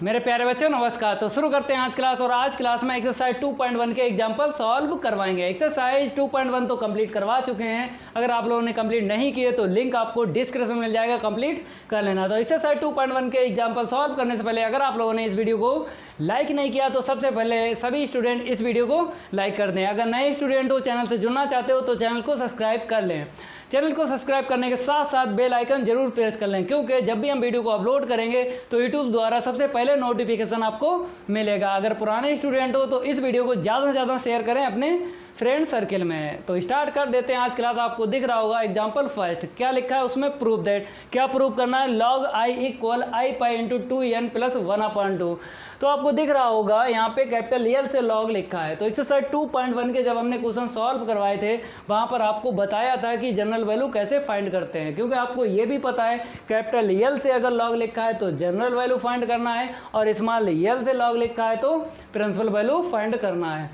मेरे प्यारे बच्चों नमस्कार। तो शुरू करते हैं आज क्लास। और आज क्लास में एक्सरसाइज 2.1 के एग्जाम्पल सॉल्व करवाएंगे। एक्सरसाइज 2.1 तो कंप्लीट करवा चुके हैं। अगर आप लोगों ने कंप्लीट नहीं किए तो लिंक आपको डिस्क्रिप्शन में मिल जाएगा, कंप्लीट कर लेना। तो एक्सरसाइज 2.1 के एग्जाम्पल सॉल्व करने से पहले अगर आप लोगों ने इस वीडियो को लाइक नहीं किया तो सबसे पहले सभी स्टूडेंट इस वीडियो को लाइक कर दें। अगर नए स्टूडेंट हो, चैनल से जुड़ना चाहते हो तो चैनल को सब्सक्राइब कर लें। चैनल को सब्सक्राइब करने के साथ साथ बेल आइकन जरूर प्रेस कर लें, क्योंकि जब भी हम वीडियो को अपलोड करेंगे तो यूट्यूब द्वारा सबसे पहले नोटिफिकेशन आपको मिलेगा। अगर पुराने स्टूडेंट हो तो इस वीडियो को ज़्यादा से ज़्यादा शेयर करें अपने फ्रेंड सर्किल में। तो स्टार्ट कर देते हैं आज क्लास। आपको दिख रहा होगा एग्जाम्पल फर्स्ट क्या लिखा है उसमें, प्रूव दैट। क्या प्रूव करना है? Log I equal I pi into 2n plus 1/2। तो आपको दिख रहा होगा यहाँ पे कैपिटल एल से लॉग लिखा है। तो एक्सरसाइज 2.1 के जब हमने क्वेश्चन सॉल्व करवाए थे वहाँ पर आपको बताया था कि जनरल वैल्यू कैसे फाइंड करते हैं, क्योंकि आपको ये भी पता है कैपिटल एल से अगर लॉग लिखा है तो जनरल वैल्यू फाइंड करना है, और स्मॉल एल से लॉग लिखा है तो प्रिंसिपल वैल्यू फाइंड करना है।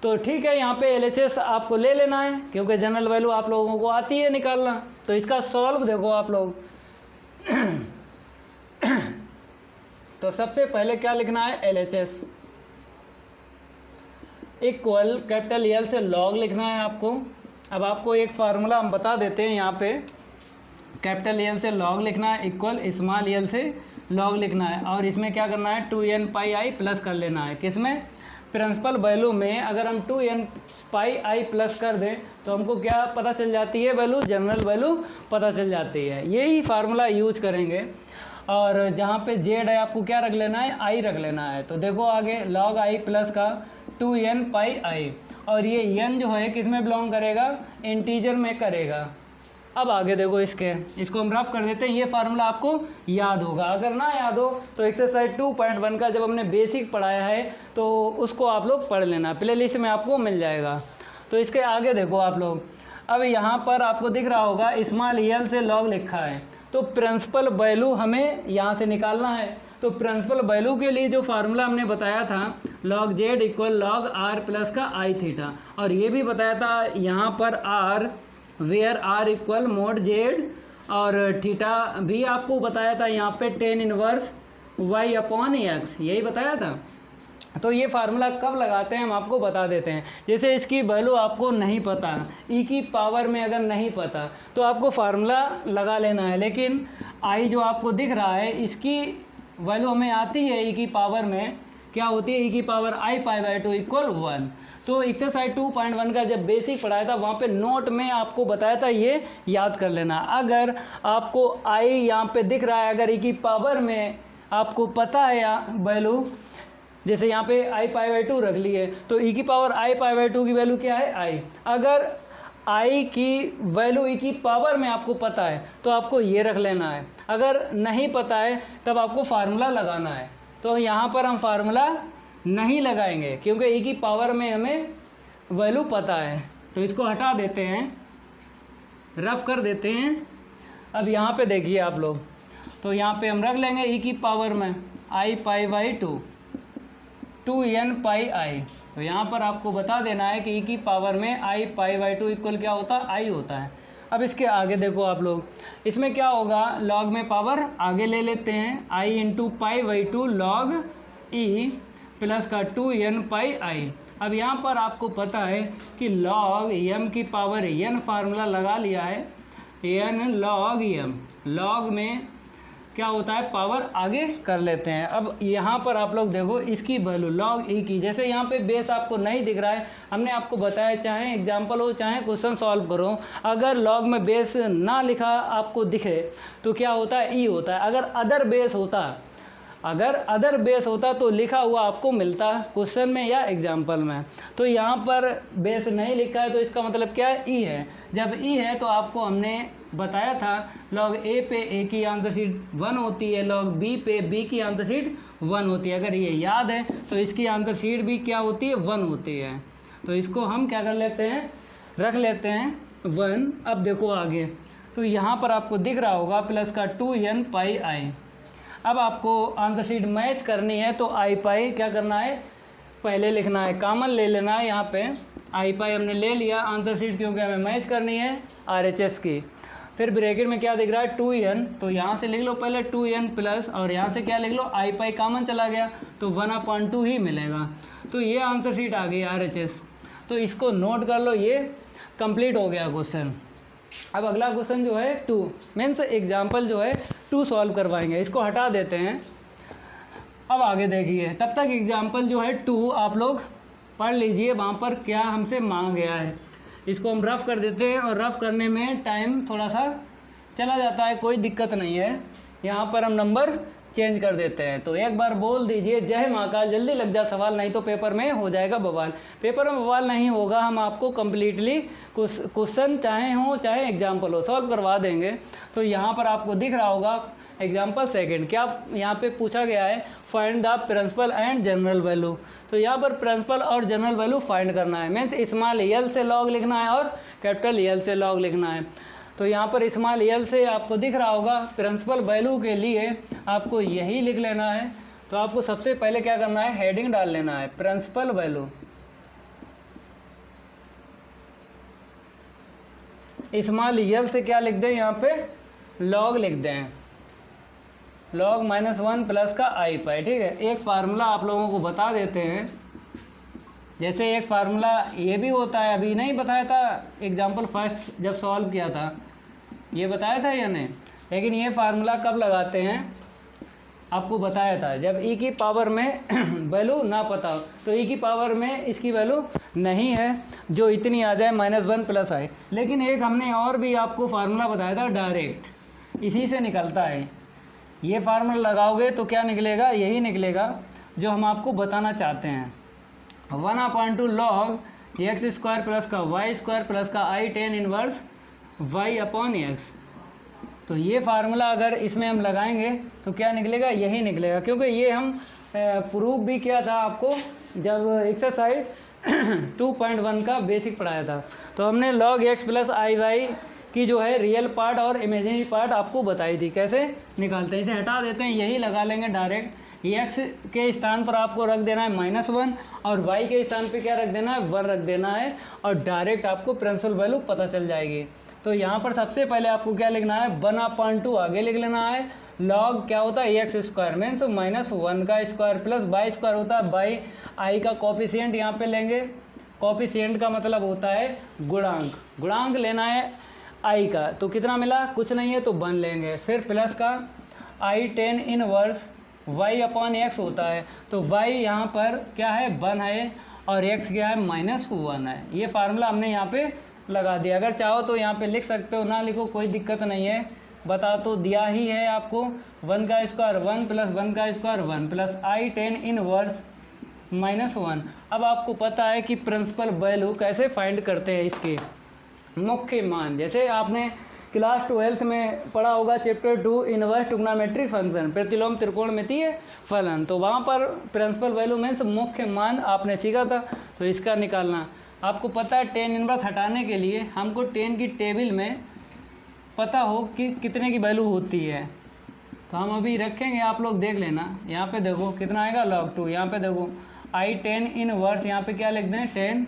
तो ठीक है, यहाँ पे LHS आपको ले लेना है क्योंकि जनरल वैल्यू आप लोगों को आती है निकालना। तो इसका सॉल्व देखो आप लोग। तो सबसे पहले क्या लिखना है? LHS इक्वल कैपिटल एल से लॉग लिखना है आपको। अब आपको एक फार्मूला हम बता देते हैं। यहाँ पे कैपिटल एल से लॉग लिखना है इक्वल स्मॉल एल से लॉग लिखना है, और इसमें क्या करना है 2n पाई आई प्लस कर लेना है। किसमें? प्रिंसिपल वैल्यू में। अगर हम 2n पाई आई प्लस कर दें तो हमको क्या पता चल जाती है? वैल्यू, जनरल वैल्यू पता चल जाती है। यही फार्मूला यूज करेंगे। और जहाँ पे जेड है आपको क्या रख लेना है? आई रख लेना है। तो देखो आगे लॉग आई प्लस का 2n पाई आई, और ये n जो है किस में बिलोंग करेगा? इंटीजर में करेगा। अब आगे देखो इसको हम रफ कर देते हैं। ये फार्मूला आपको याद होगा, अगर ना याद हो तो एक्सरसाइज 2.1 का जब हमने बेसिक पढ़ाया है तो उसको आप लोग पढ़ लेना, प्लेलिस्ट में आपको मिल जाएगा। तो इसके आगे देखो आप लोग। अब यहाँ पर आपको दिख रहा होगा स्मॉल एल से लॉग लिखा है, तो प्रिंसिपल वैल्यू हमें यहाँ से निकालना है। तो प्रिंसिपल वैल्यू के लिए जो फार्मूला हमने बताया था log Z equal log are plus का आई थीटा, और ये भी बताया था यहाँ पर r where r equal mod z, और थीटा भी आपको बताया था यहाँ पे tan inverse y upon x, यही बताया था। तो ये फार्मूला कब लगाते हैं हम आपको बता देते हैं। जैसे इसकी वैल्यू आपको नहीं पता, e की पावर में अगर नहीं पता तो आपको फार्मूला लगा लेना है। लेकिन i जो आपको दिख रहा है इसकी वैल्यू हमें आती है e की पावर में, क्या होती है? e की power I pi by 2 equal 1। तो एक्सरसाइज 2.1 का जब बेसिक पढ़ाया था वहाँ पे नोट में आपको बताया था, ये याद कर लेना। अगर आपको i यहाँ पे दिख रहा है, अगर e की पावर में आपको पता है या वैल्यू, जैसे यहाँ पे आई पाई बाई 2 रख ली है, तो e की पावर आई पाई बाई 2 की वैल्यू क्या है? i। अगर i की वैल्यू e की पावर में आपको पता है तो आपको ये रख लेना है। अगर नहीं पता है तब आपको फार्मूला लगाना है। तो यहाँ पर हम फार्मूला नहीं लगाएंगे क्योंकि e की पावर में हमें वैल्यू पता है। तो इसको हटा देते हैं, रफ कर देते हैं। अब यहाँ पे देखिए आप लोग, तो यहाँ पे हम रख लेंगे e की पावर में आई पाई बाई 2 2n पाई आई। तो यहाँ पर आपको बता देना है कि e की पावर में आई पाई बाई 2 इक्वल क्या होता है? आई होता है। अब इसके आगे देखो आप लोग, इसमें क्या होगा? लॉग में पावर आगे ले लेते हैं, i into pi by 2 log e plus का 2n पाई आई। अब यहाँ पर आपको पता है कि लॉग m की पावर n फार्मूला लगा लिया है, n लॉग m। लॉग में क्या होता है? पावर आगे कर लेते हैं। अब यहाँ पर आप लोग देखो इसकी वैल्यू लॉग e की, जैसे यहाँ पे बेस आपको नहीं दिख रहा है, हमने आपको बताया चाहे एग्जाम्पल हो चाहे क्वेश्चन सॉल्व करो, अगर लॉग में बेस ना लिखा आपको दिखे तो क्या होता है? e होता है। अगर अदर बेस होता तो लिखा हुआ आपको मिलता क्वेश्चन में या एग्जाम्पल में। तो यहाँ पर बेस नहीं लिखा है तो इसका मतलब क्या है? ई है। जब ई है तो आपको हमने बताया था लॉग ए पे ए की आंसर शीट 1 होती है, लॉग बी पे बी की आंसर शीट 1 होती है। अगर ये याद है तो इसकी आंसर शीट भी क्या होती है? 1 होती है। तो इसको हम क्या कर लेते हैं? रख लेते हैं 1। अब देखो आगे, तो यहाँ पर आपको दिख रहा होगा प्लस का 2n पाई आई। अब आपको आंसर शीट मैच करनी है तो आई पाई क्या करना है? पहले लिखना है, कॉमन ले लेना है। यहाँ पे आई पाई हमने ले लिया आंसर शीट, क्योंकि हमें मैच करनी है RHS की। फिर ब्रैकेट में क्या दिख रहा है 2n, तो यहाँ से लिख लो पहले 2n प्लस, और यहाँ से क्या लिख लो आई पाई कॉमन चला गया तो 1/2 ही मिलेगा। तो ये आंसर शीट आ गई RHS। तो इसको नोट कर लो, ये कंप्लीट हो गया क्वेश्चन। अब अगला क्वेश्चन जो है 2 मीन्स एग्जाम्पल जो है 2 सॉल्व करवाएंगे, इसको हटा देते हैं। अब आगे देखिए, तब तक एग्जाम्पल जो है 2 आप लोग पढ़ लीजिए, वहाँ पर क्या हमसे मांगा गया है। इसको हम रफ़ कर देते हैं, और रफ़ करने में टाइम थोड़ा सा चला जाता है, कोई दिक्कत नहीं है। यहाँ पर हम नंबर चेंज कर देते हैं। तो एक बार बोल दीजिए जय महाकाल, जल्दी लग जा सवाल, नहीं तो पेपर में हो जाएगा बवाल। पेपर में बवाल नहीं होगा, हम आपको कम्प्लीटली क्वेश्चन चाहे हो चाहे एग्जाम्पल हो सॉल्व करवा देंगे। तो यहाँ पर आपको दिख रहा होगा एग्जाम्पल सेकंड, क्या यहाँ पे पूछा गया है find the principal and general value. तो यहाँ पर प्रिंसिपल और जनरल वैल्यू फाइंड करना है, मीन्स स्मॉल एल से लॉग लिखना है और कैपिटल एल से लॉग लिखना है। तो यहाँ पर स्मॉल एल से आपको दिख रहा होगा, प्रिंसिपल वैल्यू के लिए आपको यही लिख लेना है। तो आपको सबसे पहले क्या करना है, हेडिंग डाल लेना है प्रिंसिपल वैल्यू। स्मॉल एल से क्या लिख दें, यहाँ पे लॉग लिख दें, log -1 प्लस का आई पाई। ठीक है, एक फार्मूला आप लोगों को बता देते हैं। जैसे एक फार्मूला ये भी होता है, अभी नहीं बताया था एग्जाम्पल फर्स्ट जब सॉल्व किया था, ये बताया था या नहीं, लेकिन ये फार्मूला कब लगाते हैं आपको बताया था, जब e की पावर में वैल्यू ना पता हो। तो e की पावर में इसकी वैल्यू नहीं है जो इतनी आ जाए -1 प्लस आई। लेकिन एक हमने और भी आपको फार्मूला बताया था डायरेक्ट, इसी से निकलता है। ये फार्मूला लगाओगे तो क्या निकलेगा, यही निकलेगा जो हम आपको बताना चाहते हैं। 1/2 log x² प्लस का y² प्लस का आई टेन इनवर्स y/x। तो ये फार्मूला अगर इसमें हम लगाएंगे तो क्या निकलेगा, यही निकलेगा, क्योंकि ये हम प्रूफ भी किया था आपको जब एक्सरसाइज 2.1 का बेसिक पढ़ाया था। तो हमने log x plus i Y की जो है रियल पार्ट और इमेजिनरी पार्ट आपको बताई थी कैसे निकालते हैं। इसे हटा देते हैं, यही लगा लेंगे डायरेक्ट। x के स्थान पर आपको रख देना है -1 और y के स्थान पे क्या रख देना है, 1 रख देना है, और डायरेक्ट आपको प्रिंसिपल वैल्यू पता चल जाएगी। तो यहाँ पर सबसे पहले आपको क्या लिखना है, 1/2 आगे लिख लेना है। log क्या होता है, x² मीन्स -1 का स्क्वायर प्लस y² होता है बाई आई का कॉफिशिएंट यहाँ पे लेंगे। कॉफिशिएंट का मतलब होता है गुणांक, गुणांक लेना है आई का। तो कितना मिला, कुछ नहीं है तो 1 लेंगे। फिर प्लस का आई टेन इनवर्स y/x होता है। तो y यहाँ पर क्या है, 1 है, और x क्या है, -1 है। ये फार्मूला हमने यहाँ पे लगा दिया। अगर चाहो तो यहाँ पे लिख सकते हो, ना लिखो कोई दिक्कत नहीं है, बता तो दिया ही है आपको। 1 का स्क्वायर 1 प्लस 1 का square 1 plus i tan inverse -1। अब आपको पता है कि प्रिंसिपल वैल्यू कैसे फाइंड करते हैं, इसके मुख्य मान। जैसे आपने क्लास 12th में पढ़ा होगा चैप्टर 2 इनवर्स ट्रिग्नोमेट्रिक फंक्शन, प्रतिलोम त्रिकोणमितीय फलन। तो वहाँ पर प्रिंसिपल वैल्यू मीन्स मुख्य मान आपने सीखा था। तो इसका निकालना आपको पता है, टेन इनवर्स हटाने के लिए हमको 10 की टेबल में पता हो कि कितने की वैल्यू होती है। तो हम अभी रखेंगे, आप लोग देख लेना। यहाँ पे देखो कितना आएगा, log 2। यहाँ पे देखो आई टेन इनवर्स, यहाँ पे क्या लिख दें 10।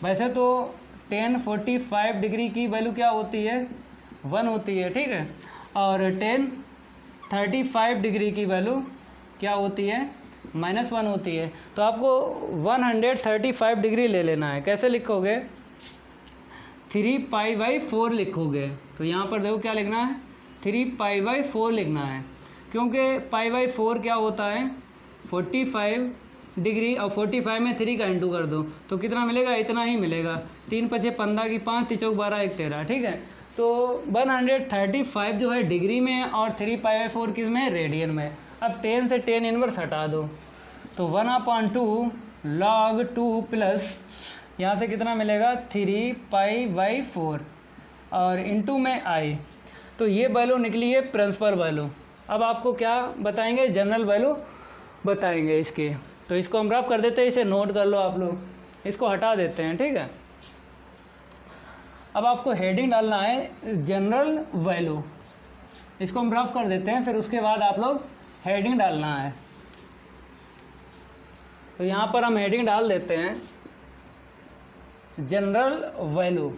वैसे तो 10 45 डिग्री की वैल्यू क्या होती है, 1 होती है, ठीक है। और 10 35 डिग्री की वैल्यू क्या होती है, -1 होती है। तो आपको 135 डिग्री ले लेना है। कैसे लिखोगे, 3π/4 लिखोगे। तो यहाँ पर देखो क्या लिखना है, 3π/4 लिखना है, क्योंकि π/4 क्या होता है 45 डिग्री, और 45 में 3 का इंटू कर दो तो कितना मिलेगा, इतना ही मिलेगा। 3 × 5 = 15 की 5 3 × 12 1 13, ठीक है। तो 135 जो है डिग्री में, और 3π/4 किस में, रेडियन में। अब 10 से 10 इनवर्स हटा दो तो 1/2 log 2 प्लस यहाँ से कितना मिलेगा 3π/4 और इंटू में आई। तो ये वैल्यू निकली है प्रिंसिपल वैल्यू। अब आपको क्या बताएंगे, जनरल वैल्यू बताएंगे इसके। तो इसको हम रफ कर देते हैं, इसे नोट कर लो आप लोग, इसको हटा देते हैं, ठीक है। अब आपको हेडिंग डालना है जनरल वैल्यू, इसको हम रफ कर देते हैं, फिर उसके बाद आप लोग हेडिंग डालना है। तो यहाँ पर हम हेडिंग डाल देते हैं जनरल वैल्यू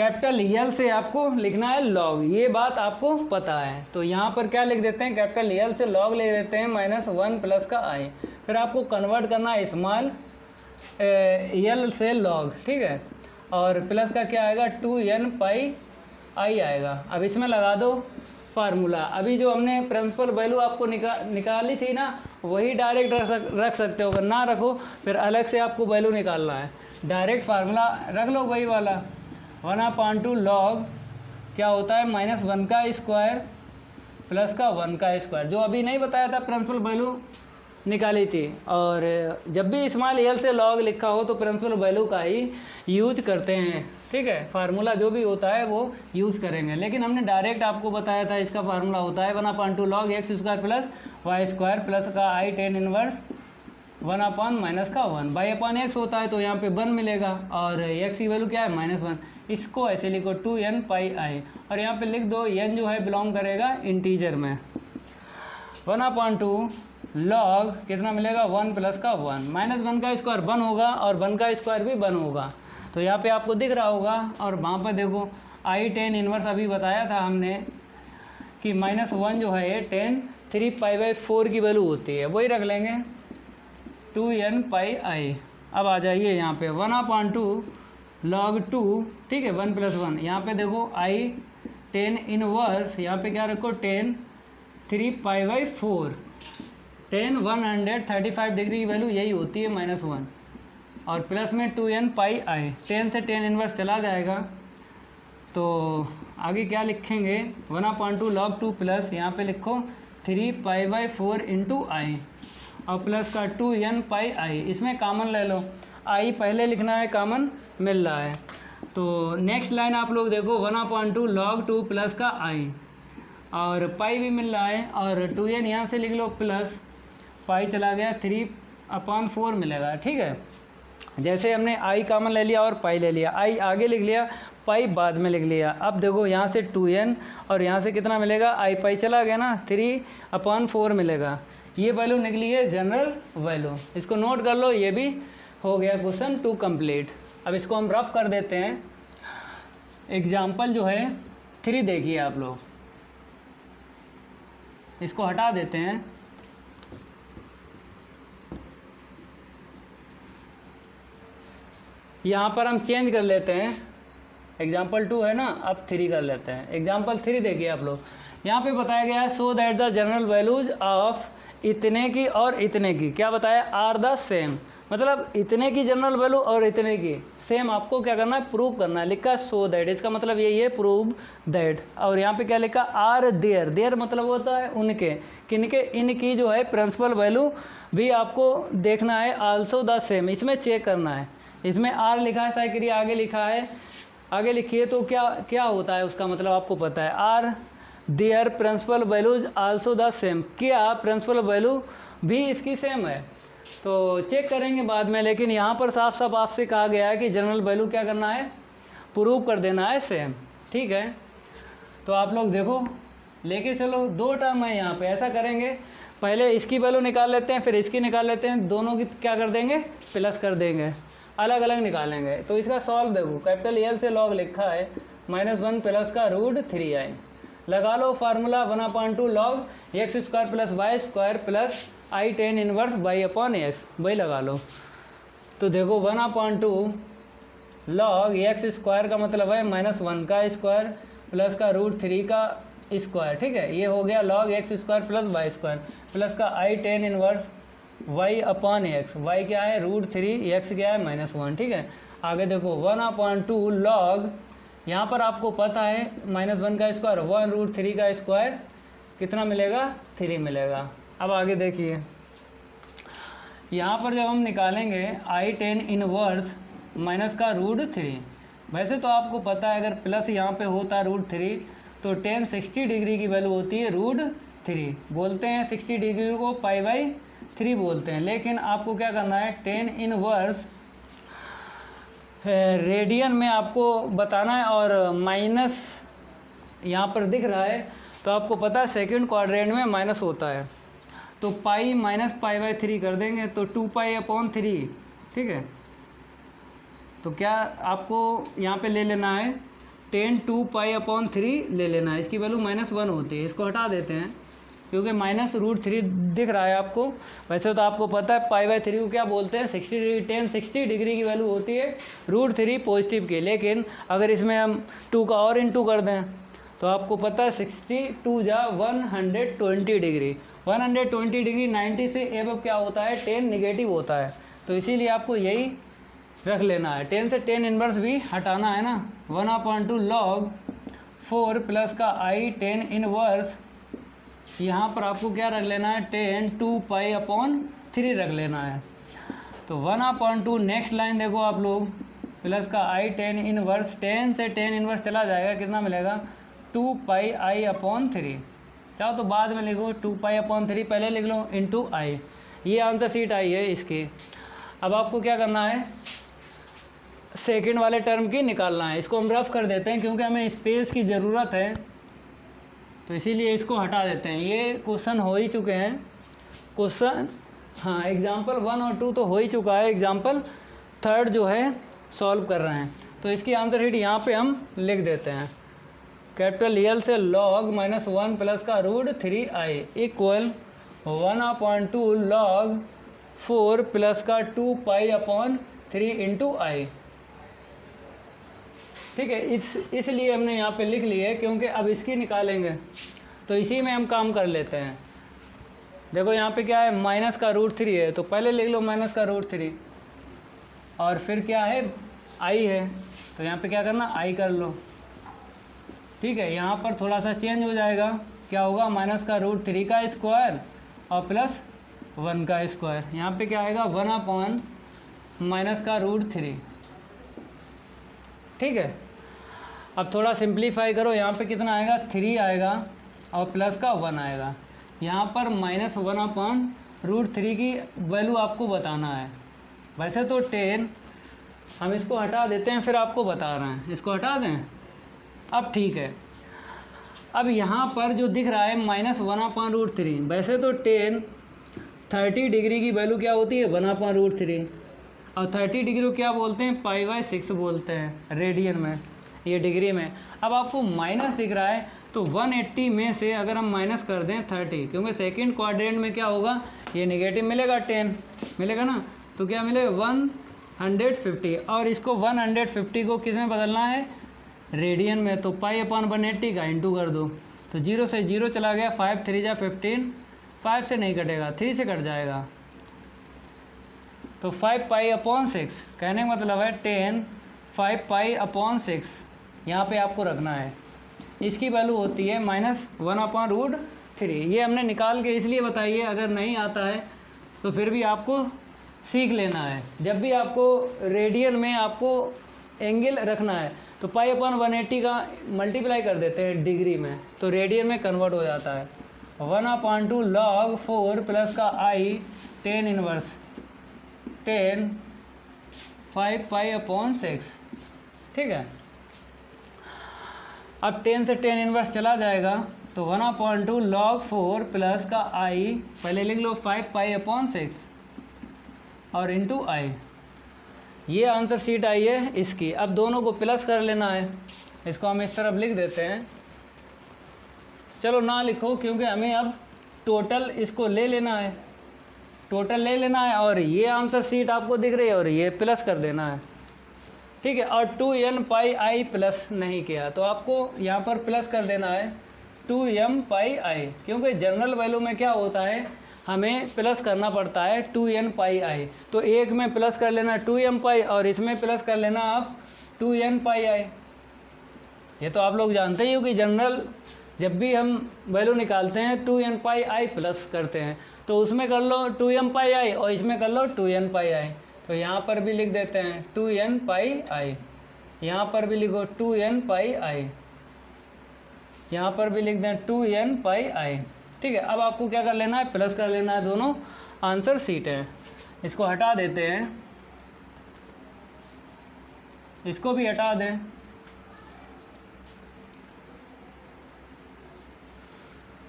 कैपिटल यल से आपको लिखना है लॉग, ये बात आपको पता है। तो यहाँ पर क्या लिख देते हैं, कैपिटल यल से लॉग ले देते हैं -1 प्लस का आई। फिर आपको कन्वर्ट करना है स्मॉल यल से लॉग, ठीक है। और प्लस का क्या आएगा 2n पाई आई आएगा। अब इसमें लगा दो फार्मूला। अभी जो हमने प्रिंसिपल वैल्यू आपको निकाली थी ना, वही डायरेक्ट रख सकते हो। अगर ना रखो फिर अलग से आपको वैल्यू निकालना है। डायरेक्ट फार्मूला रख लो वही वाला, 1/2 लॉग क्या होता है -1 का स्क्वायर प्लस का 1 का स्क्वायर, जो अभी नहीं बताया था प्रिंसिपल वैल्यू निकाली थी। और जब भी स्मॉल यल से लॉग लिखा हो तो प्रिंसिपल वैल्यू का ही यूज करते हैं, ठीक है। फार्मूला जो भी होता है वो यूज़ करेंगे, लेकिन हमने डायरेक्ट आपको बताया था इसका फार्मूला होता है 1/2 log x square plus y square plus का आई टेन इनवर्स 1/-1 y/x होता है, तो यहाँ पे 1 मिलेगा। और x की वैल्यू क्या है -1, इसको ऐसे लिखो 2n पाई आई। और यहाँ पे लिख दो n जो है बिलोंग करेगा इंटीजर में। 1/2 लॉग कितना मिलेगा 1 प्लस का 1, -1 का स्क्वायर 1 होगा और 1 का स्क्वायर भी 1 होगा। तो यहाँ पे आपको दिख रहा होगा। और वहाँ पर देखो आई टेन इनवर्स अभी बताया था हमने कि -1 जो है ये 3 पाई/4 की वैल्यू होती है, वही रख लेंगे 2n पाई आई। अब आ जाइए यहाँ पे 1/2 log 2, ठीक है 1 + 1। यहाँ पे देखो आई टेन इनवर्स, यहाँ पे क्या रखो 3 पाई/4, 135 डिग्री की वैल्यू यही होती है -1। और प्लस में 2n पाई आई, 10 से 10 इनवर्स चला जाएगा। तो आगे क्या लिखेंगे 1/2 log 2 प्लस यहाँ पे लिखो 3 पाई/4 इंटू आई और प्लस का 2n पाई आई। इसमें कॉमन ले लो, आई पहले लिखना है, कॉमन मिल रहा है। तो नेक्स्ट लाइन आप लोग देखो 1/2 log 2 प्लस का आई और पाई भी मिल रहा है। और 2n यहाँ से लिख लो प्लस पाई चला गया 3/4 मिलेगा, ठीक है। जैसे हमने आई कॉमन ले लिया और पाई ले लिया, आई आगे लिख लिया, पाई बाद में लिख लिया। अब देखो यहाँ से 2n और यहाँ से कितना मिलेगा, आई पाई चला गया ना, 3/4 मिलेगा। ये वैल्यू निकली है जनरल वैल्यू, इसको नोट कर लो। ये भी हो गया क्वेश्चन 2 कंप्लीट। अब इसको हम रफ कर देते हैं। एग्जाम्पल जो है 3 देखिए आप लोग, इसको हटा देते हैं। यहाँ पर हम चेंज कर लेते हैं, एग्जाम्पल 2 है ना, अब 3 कर लेते हैं। एग्जाम्पल 3 देखिए आप लोग, यहाँ पे बताया गया है so that the general values of इतने की और इतने की क्या बताया आर द सेम, मतलब इतने की जनरल वैल्यू और इतने की सेम आपको क्या करना है, प्रूव करना है। लिखा सो दैट, इसका मतलब यही है प्रूव दैट। और यहाँ पे क्या लिखा आर देयर, देयर मतलब होता है उनके, किनके, इनकी जो है प्रिंसिपल वैल्यू भी आपको देखना है, आल्सो द सेम, इसमें चेक करना है। इसमें आर लिखा है, साइक्री आगे लिखा है, आगे लिखिए तो क्या क्या होता है उसका मतलब आपको पता है। Are there principal values also the same, क्या प्रिंसिपल वैल्यू भी इसकी सेम है, तो चेक करेंगे बाद में। लेकिन यहाँ पर साफ साफ आपसे कहा गया है कि जनरल वैल्यू क्या करना है, प्रूव कर देना है सेम, ठीक है। तो आप लोग देखो लेके चलो, 2 टर्म है यहाँ पे, ऐसा करेंगे पहले इसकी वैल्यू निकाल लेते हैं, फिर इसकी निकाल लेते हैं, दोनों की क्या कर देंगे, प्लस कर देंगे, अलग अलग निकालेंगे। तो इसका सॉल्व देखो, कैपिटल एल से लॉग लिखा है -1 प्लस का √3i, लगा लो formula 1/2 log x square plus y square plus i tan inverse y/x, वही लगा लो। तो देखो 1/2 लॉग x स्क्वायर का मतलब है -1 का स्क्वायर प्लस का √3 का स्क्वायर, ठीक है। ये हो गया log x square plus y square plus का i tan inverse y/x, y क्या है √3, x क्या है -1, ठीक है। आगे देखो 1/2 लॉग, यहाँ पर आपको पता है -1 का स्क्वायर 1√3 का स्क्वायर कितना मिलेगा, 3 मिलेगा। अब आगे देखिए, यहाँ पर जब हम निकालेंगे आई टेन इनवर्स माइनस का √3, वैसे तो आपको पता है अगर प्लस यहाँ पे होता है √3 तो 60 डिग्री की वैल्यू होती है √3, बोलते हैं 60 डिग्री को π/3 बोलते हैं। लेकिन आपको क्या करना है, 10 इनवर्स रेडियन में आपको बताना है, और माइनस यहाँ पर दिख रहा है तो आपको पता है सेकंड क्वाड्रेंट में माइनस होता है, तो पाई माइनस π/3 कर देंगे तो 2π/3, ठीक है। तो क्या आपको यहाँ पे ले लेना है टेन 2π/3 ले लेना है। इसकी वैल्यू -1 होती है, इसको हटा देते हैं क्योंकि -√3 दिख रहा है आपको। वैसे तो आपको पता है π/3 को क्या बोलते हैं, 60 डिग्री। टेन 60 डिग्री की वैल्यू होती है √3 पॉजिटिव की। लेकिन अगर इसमें हम 2 का और इंटू कर दें तो आपको पता है 62 जा 120 डिग्री। 120 डिग्री 90 से एबव क्या होता है, टेन निगेटिव होता है। तो इसीलिए आपको यही रख लेना है। टेन से टेन इनवर्स भी हटाना है ना। 1/2 log 4 प्लस का आई टेन इनवर्स, यहाँ पर आपको क्या रख लेना है, टेन 2π/3 रख लेना है। तो 1/2 नेक्स्ट लाइन देखो आप लोग, प्लस का आई टेन इनवर्स, टेन से टेन इनवर्स चला जाएगा, कितना मिलेगा 2πi/3। चाहो तो बाद में लिखो 2π/3, पहले लिख लो इंटू आई। ये आंसर शीट आई है इसकी। अब आपको क्या करना है, सेकंड वाले टर्म की निकालना है। इसको हम रफ कर देते हैं क्योंकि हमें स्पेस की ज़रूरत है, तो इसीलिए इसको हटा देते हैं। ये क्वेश्चन हो ही चुके हैं क्वेश्चन, हाँ एग्जाम्पल 1 और 2 तो हो ही चुका है, एग्जाम्पल 3 जो है सॉल्व कर रहे हैं। तो इसकी आंसर शीट यहाँ पे हम लिख देते हैं। कैपिटल L से log -1 प्लस का √3i इक्वल 1/2 log 4 प्लस का 2π/3 इंटू आई। ठीक है, इसलिए हमने यहाँ पे लिख लिए क्योंकि अब इसकी निकालेंगे, तो इसी में हम काम कर लेते हैं। देखो यहाँ पे क्या है, माइनस का √3 है, तो पहले लिख लो माइनस का √3, और फिर क्या है आई है, तो यहाँ पे क्या करना, आई कर लो। ठीक है, यहाँ पर थोड़ा सा चेंज हो जाएगा, क्या होगा, माइनस का √3 का स्क्वायर और प्लस 1 का स्क्वायर। यहाँ पे क्या आएगा 1/- माइनस का √3। ठीक है, अब थोड़ा सिंप्लीफाई करो, यहाँ पे कितना आएगा 3 आएगा और प्लस का 1 आएगा। यहाँ पर -1/√3 की वैल्यू आपको बताना है। वैसे तो 10, हम इसको हटा देते हैं, फिर आपको बता रहे हैं, इसको हटा दें। अब ठीक है, अब यहाँ पर जो दिख रहा है -1/√3, वैसे तो 30 डिग्री की वैल्यू क्या होती है 1/√3, और 30 डिग्री को क्या बोलते हैं, π/6 बोलते हैं रेडियन में, ये डिग्री में। अब आपको माइनस दिख रहा है, तो 180 में से अगर हम माइनस कर दें 30, क्योंकि सेकंड क्वाड्रेंट में क्या होगा, ये नेगेटिव मिलेगा, 10 मिलेगा ना, तो क्या मिलेगा 150, और इसको 150 को किस में बदलना है, रेडियन में। तो π/180 का इंटू कर दो, तो 0 से 0 चला गया, 5 3 जा 15, 5 से नहीं कटेगा, 3 से कट जाएगा, तो 5π/6। कहने का मतलब है 10 5π/6 यहाँ पे आपको रखना है। इसकी वैल्यू होती है -1/√3। ये हमने निकाल के इसलिए बताई है, अगर नहीं आता है तो फिर भी आपको सीख लेना है। जब भी आपको रेडियन में आपको एंगल रखना है तो π/180 का मल्टीप्लाई कर देते हैं डिग्री में, तो रेडियन में कन्वर्ट हो जाता है। 1/2 log 4 प्लस का आई टेन इनवर्स 10 5π/6। ठीक है, अब 10 से 10 इनवर्स चला जाएगा, तो 1/2 log 4 प्लस का आई, पहले लिख लो 5π/6 और इंटू आई। ये आंसर शीट आई है इसकी। अब दोनों को प्लस कर लेना है, इसको हम इस तरफ लिख देते हैं। चलो ना लिखो, क्योंकि हमें अब टोटल इसको ले लेना है, टोटल ले लेना है, और ये आंसर शीट आपको दिख रही है और ये प्लस कर देना है। ठीक है, और 2n/i प्लस नहीं किया तो आपको यहाँ पर प्लस कर देना है 2m/i, क्योंकि जनरल वैल्यू में क्या होता है, हमें प्लस करना पड़ता है 2n/i। तो एक में प्लस कर लेना 2m/i और इसमें प्लस कर लेना आप 2n/i। ये तो आप लोग जानते ही हो कि जनरल जब भी हम वैल्यू निकालते हैं 2n/i प्लस करते हैं, तो उसमें कर लो 2m/i और इसमें कर लो 2n/i। तो यहाँ पर भी लिख देते हैं 2n/i, यहाँ पर भी लिखो 2n/i, यहाँ पर भी लिख दें 2n/i। ठीक है, अब आपको क्या कर लेना है, प्लस कर लेना है, दोनों आंसर शीट है। इसको हटा देते हैं, इसको भी हटा दें।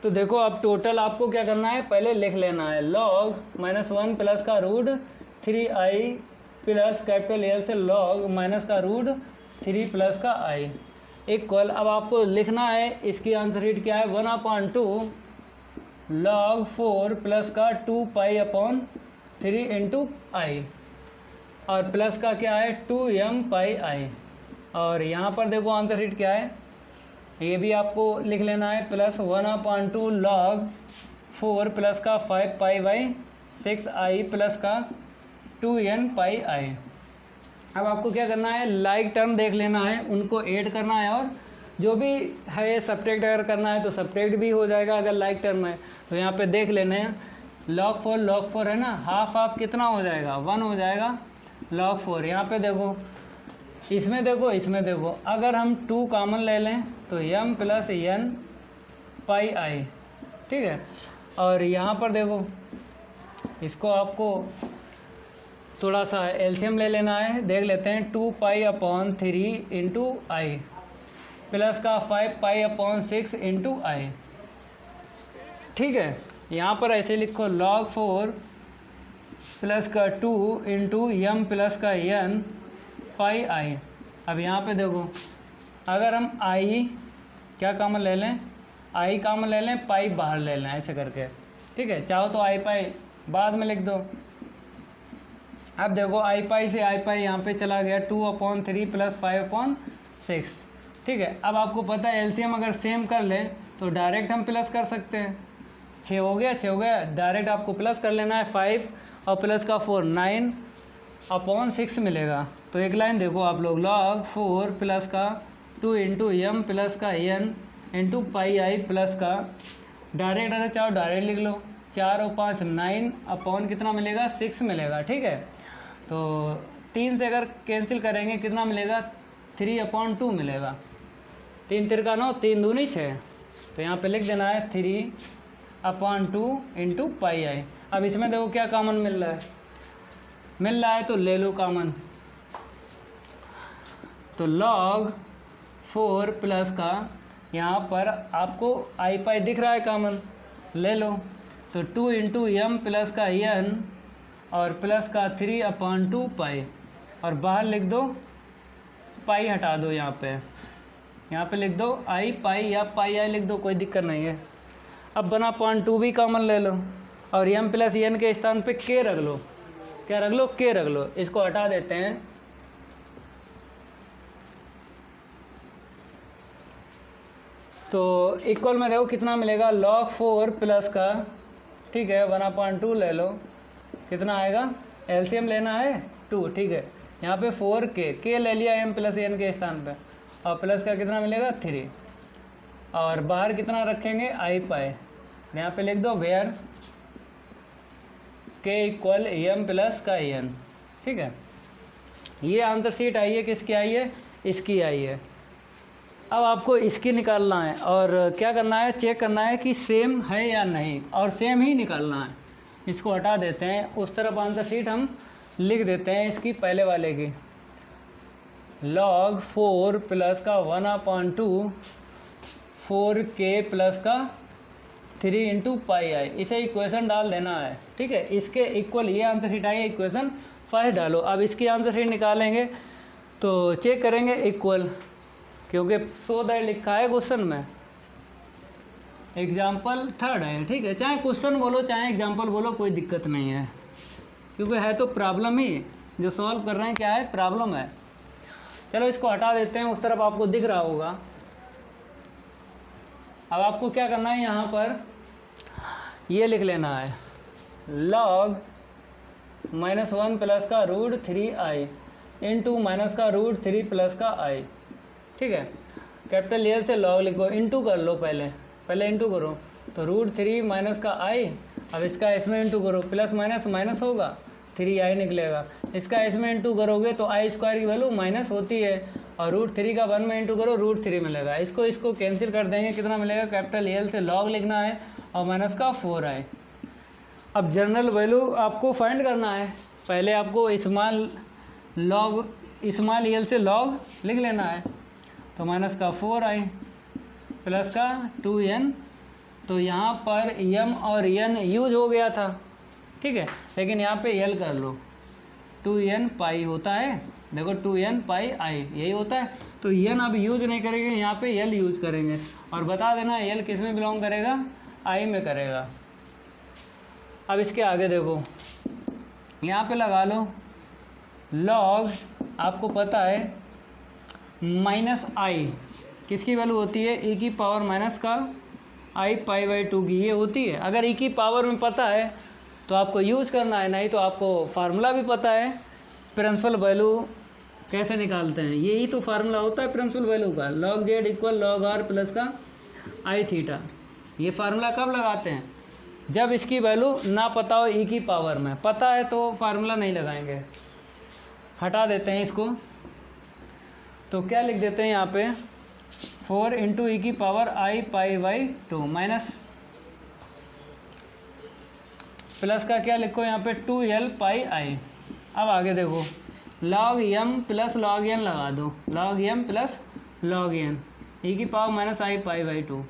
तो देखो अब टोटल आपको क्या करना है, पहले लिख लेना है log -1 प्लस का √3i प्लस कैपिटल L से log माइनस का √3 प्लस का i। इक्वल, अब आपको लिखना है इसकी आंसर शीट क्या है, 1/2 log 4 प्लस का 2π/3 इंटू आई, और प्लस का क्या है 2m/i। और यहाँ पर देखो आंसर शीट क्या है, ये भी आपको लिख लेना है, प्लस 1/2 log 4 प्लस का 5π/6i प्लस का 2n/i। अब आपको क्या करना है, लाइक टर्म देख लेना है, उनको ऐड करना है, और जो भी है सब्ट्रैक्ट अगर करना है तो सब्ट्रैक्ट भी हो जाएगा अगर लाइक टर्म है। तो यहाँ पे देख लेने हैं, log 4 है ना, हाफ हाफ कितना हो जाएगा, 1 हो जाएगा log 4। यहाँ पे देखो, इसमें देखो, अगर हम 2 कॉमन ले लें तो m प्लस n/i, ठीक है। और यहाँ पर देखो, इसको आपको थोड़ा सा एलसीएम ले लेना है, देख लेते हैं, 2π/3 इंटू आई प्लस का 5π/6 इंटू आई, ठीक है। यहाँ पर ऐसे लिखो log 4 प्लस का 2 इंटू m प्लस का n/i। अब यहाँ पे देखो, अगर हम i क्या कॉमन ले लें, i कॉमन ले लें, पाई बाहर ले लें, ऐसे करके, ठीक है। चाहो तो i पाई बाद में लिख दो। अब देखो i पाई से i पाई यहाँ पे चला गया, 2/3 प्लस 5/6, ठीक है। अब आपको पता है एलसीएम अगर सेम कर ले तो डायरेक्ट हम प्लस कर सकते हैं, 6 हो गया, डायरेक्ट आपको प्लस कर लेना है, 5 और प्लस का 4 9/6 मिलेगा। तो एक लाइन देखो आप लोग, log 4 प्लस का 2 इंटू m प्लस का n इंटू πi प्लस का, डायरेक्ट अगर चाहो डायरेक्ट लिख लो, 4 और 5 9 कितना मिलेगा, 6 मिलेगा, ठीक है। तो 3 से अगर कैंसिल करेंगे कितना मिलेगा, 3/2 मिलेगा, 3 तिरका 9, 3 दूनी 6, तो यहाँ पे लिख देना है 3/2 इंटू πi। अब इसमें देखो क्या कॉमन मिल रहा है तो ले लो कॉमन, तो log 4 प्लस का, यहाँ पर आपको आई पाई दिख रहा है कॉमन, ले लो, तो 2 इंटू m प्लस का n और प्लस का 3/2 पाई, और बाहर लिख दो, पाई हटा दो, यहाँ पे लिख दो आई पाई या पाई आई लिख दो, कोई दिक्कत नहीं है। अब 1/2 भी कॉमन ले लो, और m प्लस n के स्थान पे k रख लो, क्या रख लो, k रख लो, इसको हटा देते हैं। तो इक्वल में देखो कितना मिलेगा, log 4 प्लस का, ठीक है, 1/2 ले लो, कितना आएगा, एलसीएम लेना है 2, ठीक है। यहाँ पे 4k ले लिया m प्लस n के स्थान पे, और प्लस का कितना मिलेगा 3, और बाहर कितना रखेंगे आई पाई, यहाँ पे लिख दो where k equal m plus का n, ठीक है। ये आंसर शीट आई है, किसकी आई है, इसकी आई है। अब आपको इसकी निकालना है, और क्या करना है, चेक करना है कि सेम है या नहीं, और सेम ही निकालना है। इसको हटा देते हैं, उस तरफ आंसर शीट हम लिख देते हैं इसकी पहले वाले की, log 4 प्लस का 1/2 4k प्लस का 3 इंटू πi, इसे इक्वेशन डाल देना है, ठीक है। इसके इक्वल ये आंसर शीट आई है, इक्वेशन फर्स्ट डालो। अब इसकी आंसर शीट निकालेंगे तो चेक करेंगे इक्वल, क्योंकि 100 लिखा है क्वेश्चन में, एग्जाम्पल 3 है, ठीक है। चाहे क्वेश्चन बोलो चाहे एग्जाम्पल बोलो, कोई दिक्कत नहीं है, क्योंकि है तो प्रॉब्लम ही, जो सॉल्व कर रहे हैं क्या है, प्रॉब्लम है। चलो इसको हटा देते हैं, उस तरफ आपको दिख रहा होगा। अब आपको क्या करना है, यहाँ पर ये लिख लेना है, log -1 प्लस का √3i इंटू माइनस का √3 प्लस का i, ठीक है। कैपिटल एल से log लिखो, इंटू कर लो, पहले इंटू करो, तो √3 माइनस का i, अब इसका इसमें इंटू करो, प्लस माइनस माइनस होगा, 3i निकलेगा, इसका इसमें इंटू करोगे तो i स्क्वायर की वैल्यू माइनस होती है, और √3 का 1 में इंटू करो, √3 मिलेगा। इसको कैंसिल कर देंगे, कितना मिलेगा, कैपिटल एल से log लिखना है, और माइनस का 4i। अब जनरल वैल्यू आपको फाइंड करना है, पहले आपको स्मॉल एल से log लिख लेना है, तो माइनस का 4i प्लस का 2n, तो यहाँ पर m और n यूज हो गया था, ठीक है, लेकिन यहाँ पे l कर लो, 2n पाई होता है, देखो 2n पाई i यही होता है, तो एन अब यूज नहीं करेंगे, यहाँ पे एल यूज करेंगे। और बता देना एल किस में बिलोंग करेगा, आई में करेगा। अब इसके आगे देखो, यहाँ पे लगा लो लॉग, आपको पता है माइनस आई किसकी वैल्यू होती है, e की पावर माइनस का आई पाई बाई 2 की ये होती है। अगर e की पावर में पता है तो आपको यूज करना है, नहीं तो आपको फार्मूला भी पता है प्रिंसिपल वैल्यू कैसे निकालते हैं। यही तो फार्मूला होता है प्रिंसिपल वैल्यू का, log Z equal log are plus का आई थीटा। ये फार्मूला कब लगाते हैं, जब इसकी वैल्यू ना पता हो e की पावर में, पता है तो फार्मूला नहीं लगाएंगे। हटा देते हैं इसको, तो क्या लिख देते हैं यहाँ पे 4 इंटू ई की power I pi by 2 minus plus का क्या लिखो यहाँ पे 2l पाई आई। अब आगे देखो log m plus log n लगा दो, log m plus log n ई की power minus i pi by 2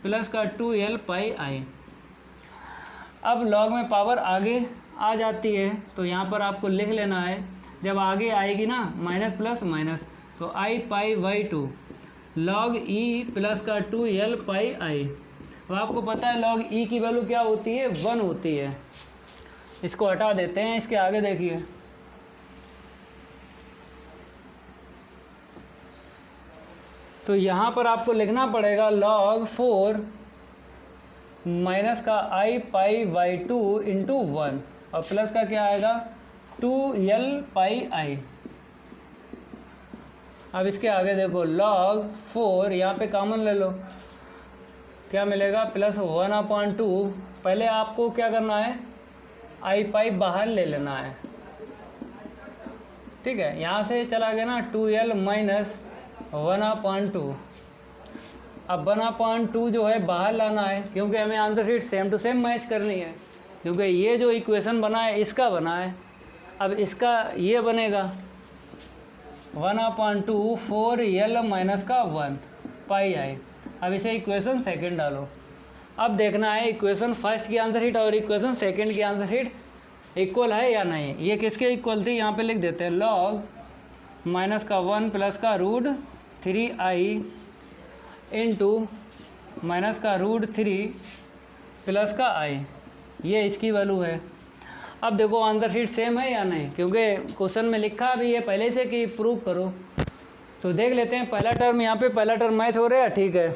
plus का 2l पाई आई। अब लॉग में पावर आगे आ जाती है तो यहाँ पर आपको लिख लेना है, जब आगे आएगी ना माइनस प्लस माइनस, तो i pi by 2 log e plus का 2l पाई आई। अब आपको पता है लॉग ई की वैल्यू क्या होती है, 1 होती है। इसको हटा देते हैं, इसके आगे देखिए तो यहाँ पर आपको लिखना पड़ेगा log 4 माइनस का आई पाई बाई 2 इंटू 1 और प्लस का क्या आएगा 2l पाई आई। अब इसके आगे देखो log 4, यहाँ पे कॉमन ले लो, क्या मिलेगा प्लस 1/2। पहले आपको क्या करना है, आई पाई बाहर ले लेना है, ठीक है। यहाँ से चला गया ना 2l माइनस 1/2। अब 1/2 जो है बाहर लाना है, क्योंकि हमें answer sheet same to same match करनी है, क्योंकि ये जो इक्वेशन बना है इसका बना है। अब इसका ये बनेगा 1/2 4l माइनस का 1 पाई आई। अब इसे इक्वेशन सेकंड डालो। अब देखना है इक्वेशन फर्स्ट की आंसर शीट और इक्वेशन सेकंड की आंसर शीट इक्वल है या नहीं। ये किसके इक्वल थी, यहाँ पे लिख देते हैं लॉग माइनस का 1 प्लस का रूट 3i इंटू माइनस का रूट 3 प्लस का i, ये इसकी वैल्यू है। अब देखो आंसर शीट सेम है या नहीं, क्योंकि क्वेश्चन में लिखा भी है पहले से कि प्रूव करो। तो देख लेते हैं, पहला टर्म यहाँ पे पहला टर्म मैच हो रहा है, ठीक है।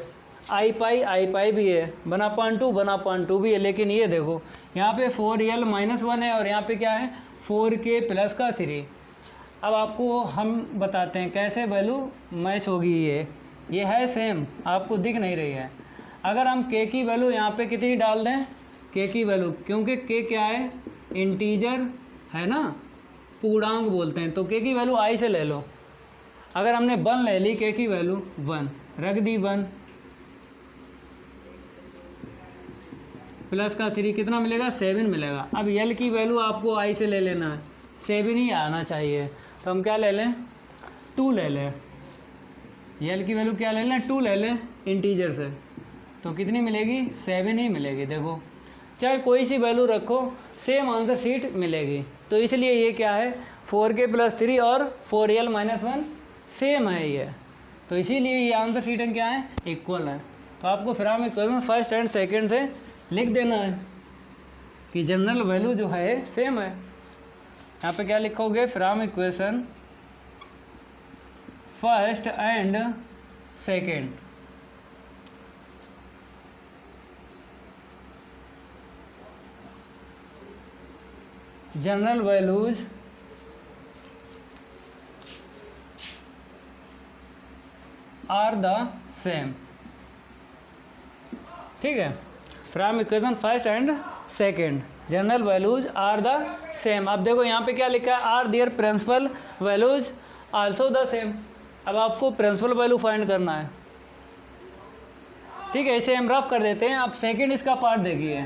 आई पाई भी है, 1/2 भी है, लेकिन ये देखो यहाँ पे 4l माइनस 1 है और यहाँ पे क्या है 4k प्लस का 3। अब आपको हम बताते हैं कैसे वैल्यू मैच होगी। ये है सेम, आपको दिख नहीं रही है। अगर हम k की वैल्यू यहाँ पे कितनी डाल दें, k की वैल्यू, क्योंकि k क्या है इंटीजर है ना, पूर्णांक बोलते हैं, तो k की वैल्यू i से ले लो। अगर हमने 1 ले ली, k की वैल्यू 1 रख दी, 1 प्लस का 3 कितना मिलेगा 7 मिलेगा। अब l की वैल्यू आपको i से ले लेना है, 7 ही आना चाहिए। तो हम क्या ले लें 2 ले लें, l की वैल्यू क्या ले लें 2 ले लें इंटीजर से, तो कितनी मिलेगी 7 ही मिलेगी। देखो चाहे कोई सी वैल्यू रखो सेम आंसर शीट मिलेगी। तो इसलिए ये क्या है 4k प्लस 3 और 4l माइनस 1 सेम है ये, तो इसीलिए ये आंसर शीट क्या है इक्वल है। तो आपको फिर हम इक्वेशन फर्स्ट एंड सेकंड से लिख देना है कि जनरल वैल्यू जो है सेम है। यहाँ पे क्या लिखोगे from equation first and second, general values are the same, ठीक है। From equation first and second general values are the same. अब देखो यहाँ पे क्या लिखा है are there principal values also the same. अब आपको प्रिंसिपल वैल्यू फाइंड करना है, ठीक है। इसे हम रफ कर देते हैं। अब सेकंड इसका पार्ट देखिए,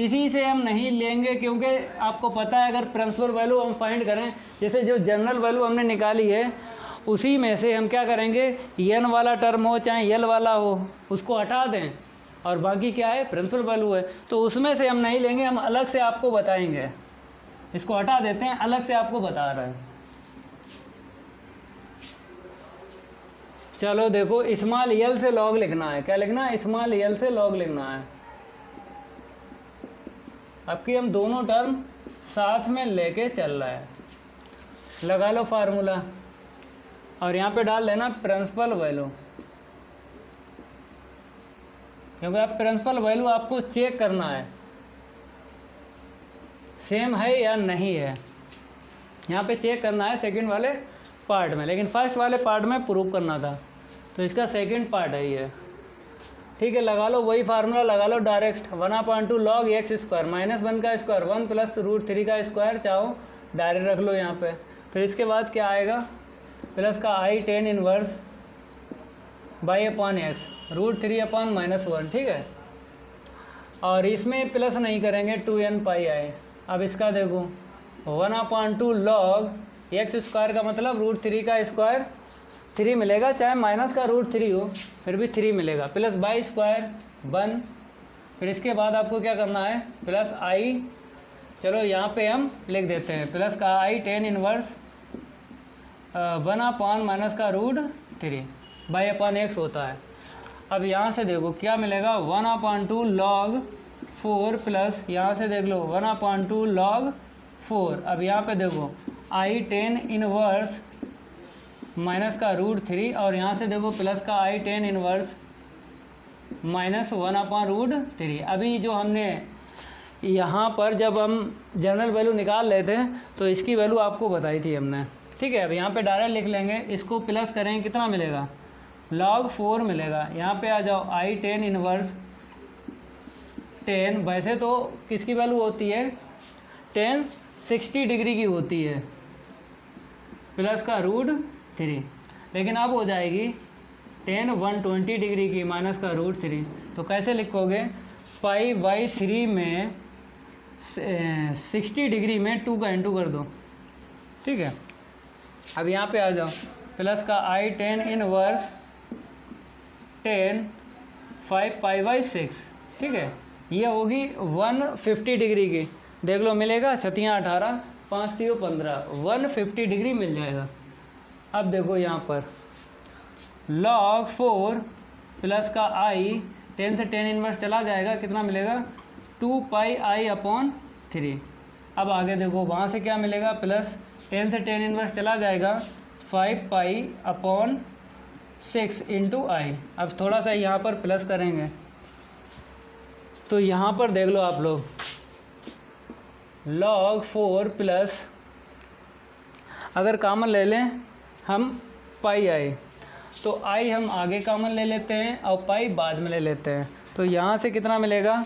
इसी से हम नहीं लेंगे, क्योंकि आपको पता है अगर प्रिंसिपल वैल्यू हम फाइंड करें, जैसे जो जनरल वैल्यू हमने निकाली है उसी में से हम क्या करेंगे n वाला टर्म हो चाहे l वाला हो उसको हटा दें, और बाकी क्या है प्रिंसिपल वैल्यू है, तो उसमें से हम नहीं लेंगे, हम अलग से आपको बताएंगे। इसको हटा देते हैं, अलग से आपको बता रहे हैं। चलो देखो, स्मॉल यल से लॉग लिखना है। क्या लिखना है? स्मॉल यल से लॉग लिखना है। अब कि हम दोनों टर्म साथ में लेके चल रहा है। लगा लो फार्मूला और यहाँ पे डाल देना प्रिंसिपल वैल्यू, क्योंकि आप प्रिंसिपल वैल्यू आपको चेक करना है सेम है या नहीं है। यहाँ पे चेक करना है सेकंड वाले पार्ट में, लेकिन फर्स्ट वाले पार्ट में प्रूव करना था, तो इसका सेकंड पार्ट है ये। ठीक है, लगा लो वही फार्मूला लगा लो डायरेक्ट। 1/2 log x स्क्वायर -1 का स्क्वायर 1 + √3 का स्क्वायर, चाहो डायरेक्ट रख लो यहाँ पे। फिर इसके बाद क्या आएगा? प्लस का i tan इनवर्स y/x √3/-1। ठीक है, और इसमें प्लस नहीं करेंगे 2n पाई i। अब इसका देखो 1/2 log x स्क्वायर का मतलब √3 का स्क्वायर 3 मिलेगा, चाहे माइनस का √3 हो फिर भी 3 मिलेगा, प्लस y स्क्वायर 1। फिर इसके बाद आपको क्या करना है? प्लस i, चलो यहाँ पे हम लिख देते हैं प्लस का i tan इनवर्स 1/- का √3 y/x होता है। अब यहाँ से देखो क्या मिलेगा? 1/2 log 4 प्लस यहाँ से देख लो 1/2 log 4। अब यहाँ पे देखो i tan इनवर्स माइनस का √3 और यहाँ से देखो प्लस का i tan इनवर्स -1/√3। अभी जो हमने यहाँ पर जब हम जनरल वैल्यू निकाल रहे थे तो इसकी वैल्यू आपको बताई थी हमने। ठीक है, अब यहाँ पे डायरेक्ट लिख लेंगे, इसको प्लस करेंगे कितना मिलेगा? log 4 मिलेगा। यहाँ पे आ जाओ i tan इनवर्स 10, वैसे तो किसकी वैल्यू होती है? tan 60 डिग्री की होती है प्लस का √3, लेकिन अब हो जाएगी tan 120 डिग्री की माइनस का √3। तो कैसे लिखोगे? π/3 में 60 डिग्री में 2 का इंटू कर दो। ठीक है, अब यहाँ पे आ जाओ प्लस का i tan इनवर्स 10 5π/6। ठीक है, ये होगी 150 डिग्री की। देख लो मिलेगा, 7 18 5 3 15 150 डिग्री मिल जाएगा। अब देखो यहाँ पर log 4 प्लस का i 10 से tan इनवर्स चला जाएगा, कितना मिलेगा? 2πi/3। अब आगे देखो वहाँ से क्या मिलेगा? प्लस 10 से tan इनवर्स चला जाएगा 5π/6 इंटू i। अब थोड़ा सा यहाँ पर प्लस करेंगे तो यहाँ पर देख लो आप लोग log 4 प्लस, अगर कॉमन ले लें हम πi, तो i हम आगे कॉमन ले लेते हैं और पाई बाद में ले लेते हैं। तो यहाँ से कितना मिलेगा?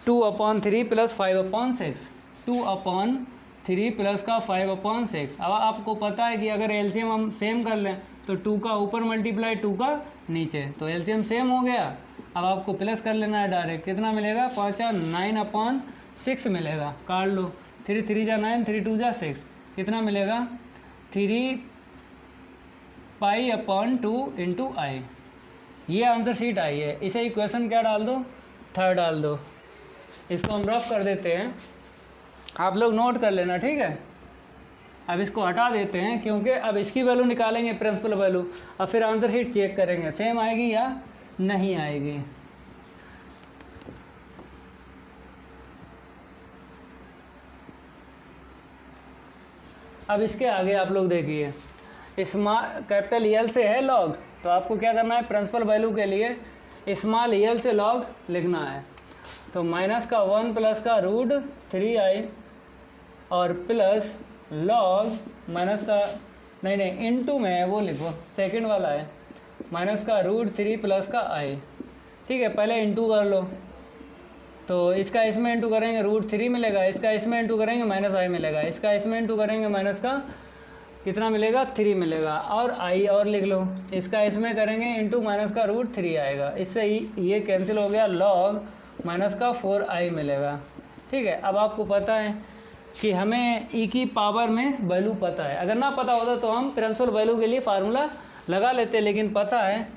2/3 प्लस 5/6, 2/3 प्लस का 5/6। अब आपको पता है कि अगर एलसीएम हम सेम कर लें तो 2 का ऊपर मल्टीप्लाई 2 का नीचे, तो एलसीएम सेम हो गया। अब आपको प्लस कर लेना है डायरेक्ट, कितना मिलेगा? 5 9/6 मिलेगा, काट लो 3 3 जा 9 3 2 जा 6, कितना मिलेगा? 3π/2 इंटू i। ये आंसर शीट आई है। इसे इक्वेशन क्या डाल दो? 3 डाल दो। इसको हम रफ कर देते हैं, आप लोग नोट कर लेना। ठीक है, अब इसको हटा देते हैं क्योंकि अब इसकी वैल्यू निकालेंगे प्रिंसिपल वैल्यू, और फिर आंसर शीट चेक करेंगे सेम आएगी या नहीं आएगी। अब इसके आगे आप लोग देखिए, कैपिटल यल से है लॉग, तो आपको क्या करना है? प्रिंसिपल वैल्यू के लिए स्मॉल यल से लॉग लिखना है। तो माइनस का 1 प्लस का √3i और प्लस लॉग माइनस का नहीं इनटू में है, वो लिखो सेकंड वाला है, माइनस का √3 प्लस का i। ठीक है, पहले इंटू कर लो, तो इसका इसमें इंटू करेंगे √3 मिलेगा, इसका इसमें इंटू करेंगे -i मिलेगा, इसका इसमें इंटू करेंगे माइनस का कितना मिलेगा? 3 मिलेगा, और i और लिख लो, इसका इसमें करेंगे इंटू माइनस का √3 आएगा। इससे ये कैंसिल हो गया, लॉग माइनस का 4i मिलेगा। ठीक है, अब आपको पता है कि हमें e की पावर में वैल्यू पता है। अगर ना पता होता तो हम प्रिंसिपल वैल्यू के लिए फार्मूला लगा लेते, लेकिन पता है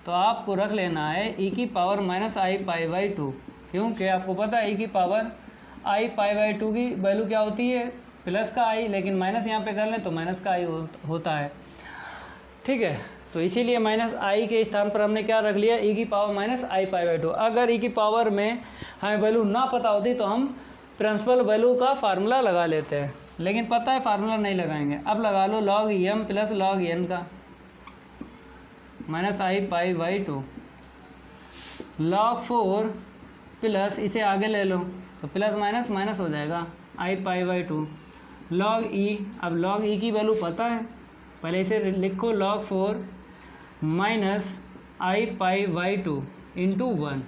तो आपको रख लेना है e की पावर -i/2, क्योंकि आपको पता है e की पावर i/2 की वैल्यू क्या होती है? प्लस का i, लेकिन माइनस यहाँ पे कर लें तो माइनस का i होता है। ठीक है, तो इसीलिए माइनस आई के स्थान पर हमने क्या रख लिया, ई की power minus i pi by 2। अगर ई की पावर में हमें वैल्यू ना पता होती तो हम प्रिंसिपल वैल्यू का फार्मूला लगा लेते हैं, लेकिन पता है फार्मूला नहीं लगाएंगे। अब लगा लो log e m plus log n का minus i pi by 2, log 4 plus इसे आगे ले लो तो प्लस माइनस माइनस हो जाएगा आई पाई बाई 2, लॉग ई। अब लॉग ई की वैल्यू पता है, पहले इसे लिखो log 4 minus i pi by 2 into 1।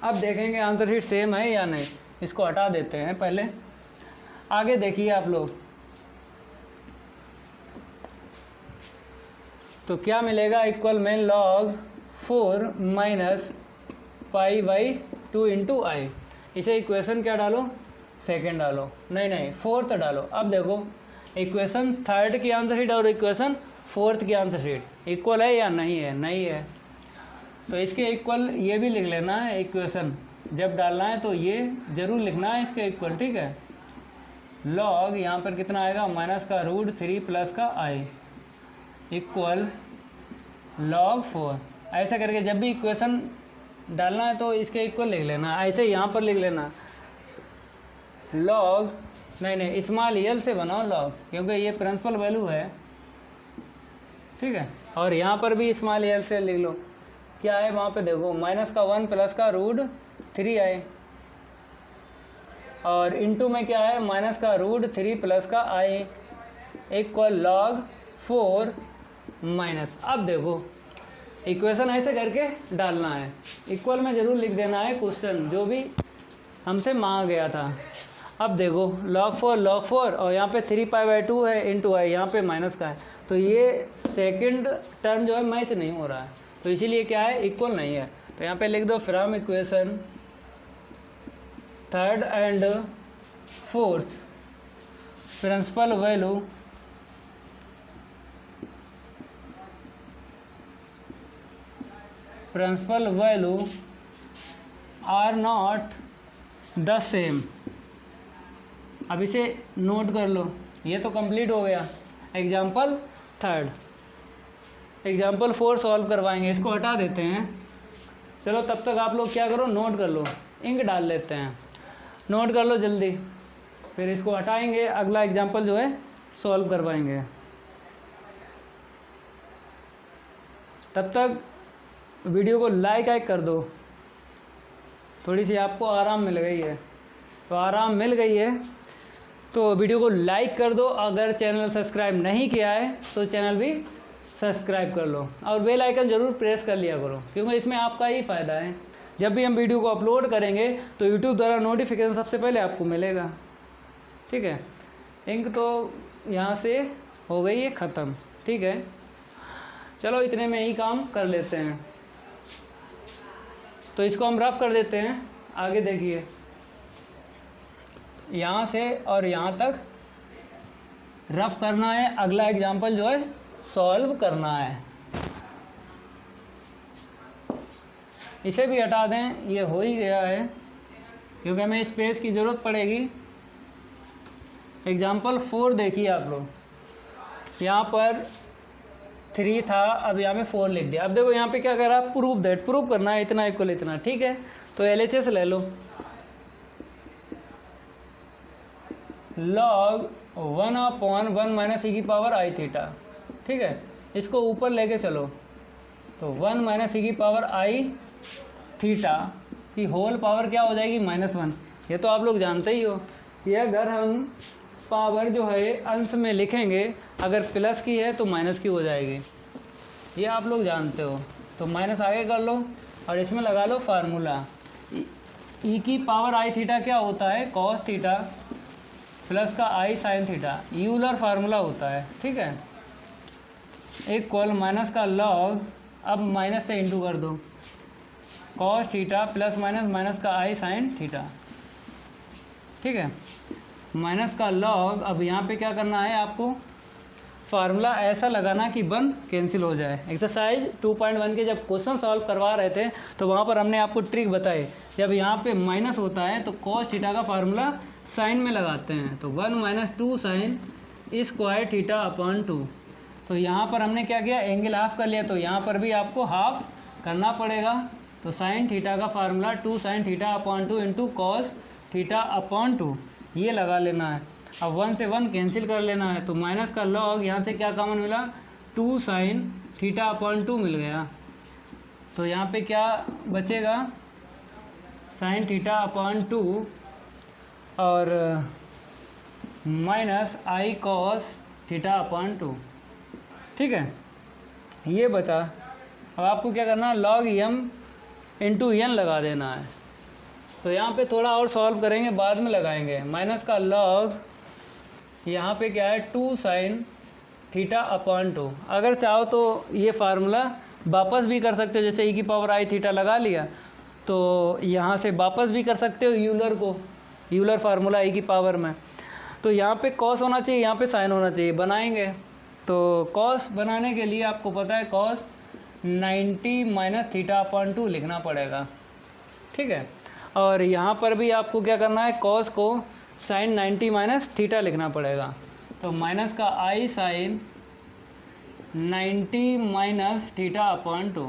अब देखेंगे आंसर शीट सेम है या नहीं, इसको हटा देते हैं पहले। आगे देखिए आप लोग, तो क्या मिलेगा, इक्वल में log 4 minus pi by 2 into i. इसे इक्वेशन क्या डालो, सेकेंड डालो, नहीं फोर्थ डालो। अब देखो इक्वेशन थर्ड की आंसर शीट और इक्वेशन फोर्थ की आंसर शीट इक्वल है या नहीं है, नहीं है, तो इसके इक्वल ये भी लिख लेना है। इक्वेशन जब डालना है तो ये ज़रूर लिखना है इसके इक्वल, ठीक है। लॉग यहाँ पर कितना आएगा, माइनस का रूट 3 प्लस का आई इक्वल लॉग 4। ऐसा करके जब भी इक्वेशन डालना है तो इसके इक्वल लिख लेना। ऐसे यहाँ पर लिख लेना लॉग, नहीं स्मॉल एल से बनाओ लॉग, क्योंकि ये प्रिंसिपल वैल्यू है, ठीक है। और यहाँ पर भी स्मॉल एल से लिख लो। क्या है वहाँ पे देखो, माइनस का 1 प्लस का रूट 3 आई, और इनटू में क्या है, माइनस का रूट 3 प्लस का आई इक्वल लॉग 4 माइनस। अब देखो इक्वेशन ऐसे करके डालना है, इक्वल में ज़रूर लिख देना है क्वेश्चन जो भी हमसे मांगा गया था। अब देखो log 4 और यहाँ पे 3 पाई बाई 2 है इंटू आई, यहाँ पे माइनस का है, तो ये सेकंड टर्म जो है मैच नहीं हो रहा है, तो इसीलिए क्या है, इक्वल नहीं है। तो यहाँ पे लिख दो from equation third and fourth principal value are not the same. अब इसे नोट कर लो, ये तो कंप्लीट हो गया एग्जाम्पल थर्ड। एग्जाम्पल 4 सॉल्व करवाएंगे, इसको हटा देते हैं। चलो तब तक आप लोग क्या करो, नोट कर लो, इंक डाल लेते हैं, नोट कर लो जल्दी, फिर इसको हटाएंगे, अगला एग्जाम्पल जो है सॉल्व करवाएंगे। तब तक वीडियो को लाइक कर दो, थोड़ी सी आपको आराम मिल गई है, तो आराम मिल गई है तो वीडियो को लाइक कर दो। अगर चैनल सब्सक्राइब नहीं किया है तो चैनल भी सब्सक्राइब कर लो, और बेल आइकन ज़रूर प्रेस कर लिया करो, क्योंकि इसमें आपका ही फ़ायदा है। जब भी हम वीडियो को अपलोड करेंगे तो यूट्यूब द्वारा नोटिफिकेशन सबसे पहले आपको मिलेगा, ठीक है। इंक तो यहाँ से हो गई है ख़त्म, ठीक है। चलो इतने में ही काम कर लेते हैं, तो इसको हम रफ कर देते हैं। आगे देखिए, यहाँ से और यहाँ तक रफ करना है, अगला एग्जाम्पल जो है सॉल्व करना है। इसे भी हटा दें, ये हो ही गया है, क्योंकि हमें स्पेस की ज़रूरत पड़ेगी। एग्जाम्पल 4 देखिए आप लोग, यहाँ पर 3 था, अब यहाँ पे 4 लिख दिया। अब देखो यहाँ पे क्या कर रहा है, प्रूव दैट, प्रूव करना है इतना इक्वल इतना, ठीक है। तो LHS ले लो, log 1/1 माइनस ई की पावर आई थीटा, ठीक है। इसको ऊपर लेके चलो तो 1 माइनस ई की पावर आई थीटा की होल पावर क्या हो जाएगी, -1। ये तो आप लोग जानते ही हो, ये अगर हम पावर जो है अंश में लिखेंगे, अगर प्लस की है तो माइनस की हो जाएगी, ये आप लोग जानते हो। तो माइनस आगे कर लो और इसमें लगा लो फार्मूला, ई की पावर आई थीटा क्या होता है, कॉस थीटा प्लस का i sine theta, Euler formula होता है, ठीक है। इक्वल माइनस का लॉग, अब माइनस से इंटू कर दो, cos theta plus minus minus का आई साइन थीटा, ठीक है। माइनस का लॉग, अब यहाँ पे क्या करना है आपको, फार्मूला ऐसा लगाना कि 1 कैंसिल हो जाए। एक्सरसाइज 2.1 के जब क्वेश्चन सॉल्व करवा रहे थे तो वहाँ पर हमने आपको ट्रिक बताई, जब यहाँ पे माइनस होता है तो कॉस थीटा का फार्मूला साइन में लगाते हैं, तो 1 - 2 साइन स्क्वायर थीटा अपॉन 2, तो यहाँ पर हमने क्या किया, एंगल हाफ कर लिया, तो यहाँ पर भी आपको हाफ करना पड़ेगा। तो साइन थीटा का formula 2 sin theta upon 2 into cos theta upon 2 ये लगा लेना है। अब 1 से 1 कैंसिल कर लेना है, तो माइनस का लॉग यहाँ से क्या कॉमन मिला, 2 sin थीटा अपॉन 2 मिल गया। तो यहाँ पे क्या बचेगा, साइन थीटा अपॉन 2 और minus I cos theta upon 2, ठीक है, ये बचा। अब आपको क्या करना है, लॉग एम इंटू एन लगा देना है। तो यहाँ पे थोड़ा और सॉल्व करेंगे, बाद में लगाएंगे। माइनस का लॉग यहाँ पे क्या है, 2 sin थीटा अपॉन 2। अगर चाहो तो ये फार्मूला वापस भी कर सकते हो, जैसे e की पावर आई थीटा लगा लिया तो यहाँ से वापस भी कर सकते हो यूलर को, यूलर फार्मूला e की पावर में। तो यहाँ पे कॉस होना चाहिए, यहाँ पे साइन होना चाहिए, बनाएंगे। तो कॉस बनाने के लिए आपको पता है कॉस 90 माइनस थीटा अपॉन 2 लिखना पड़ेगा, ठीक है। और यहाँ पर भी आपको क्या करना है, कॉस को साइन 90 माइनस थीटा लिखना पड़ेगा। तो माइनस का i sign 90 minus theta upon 2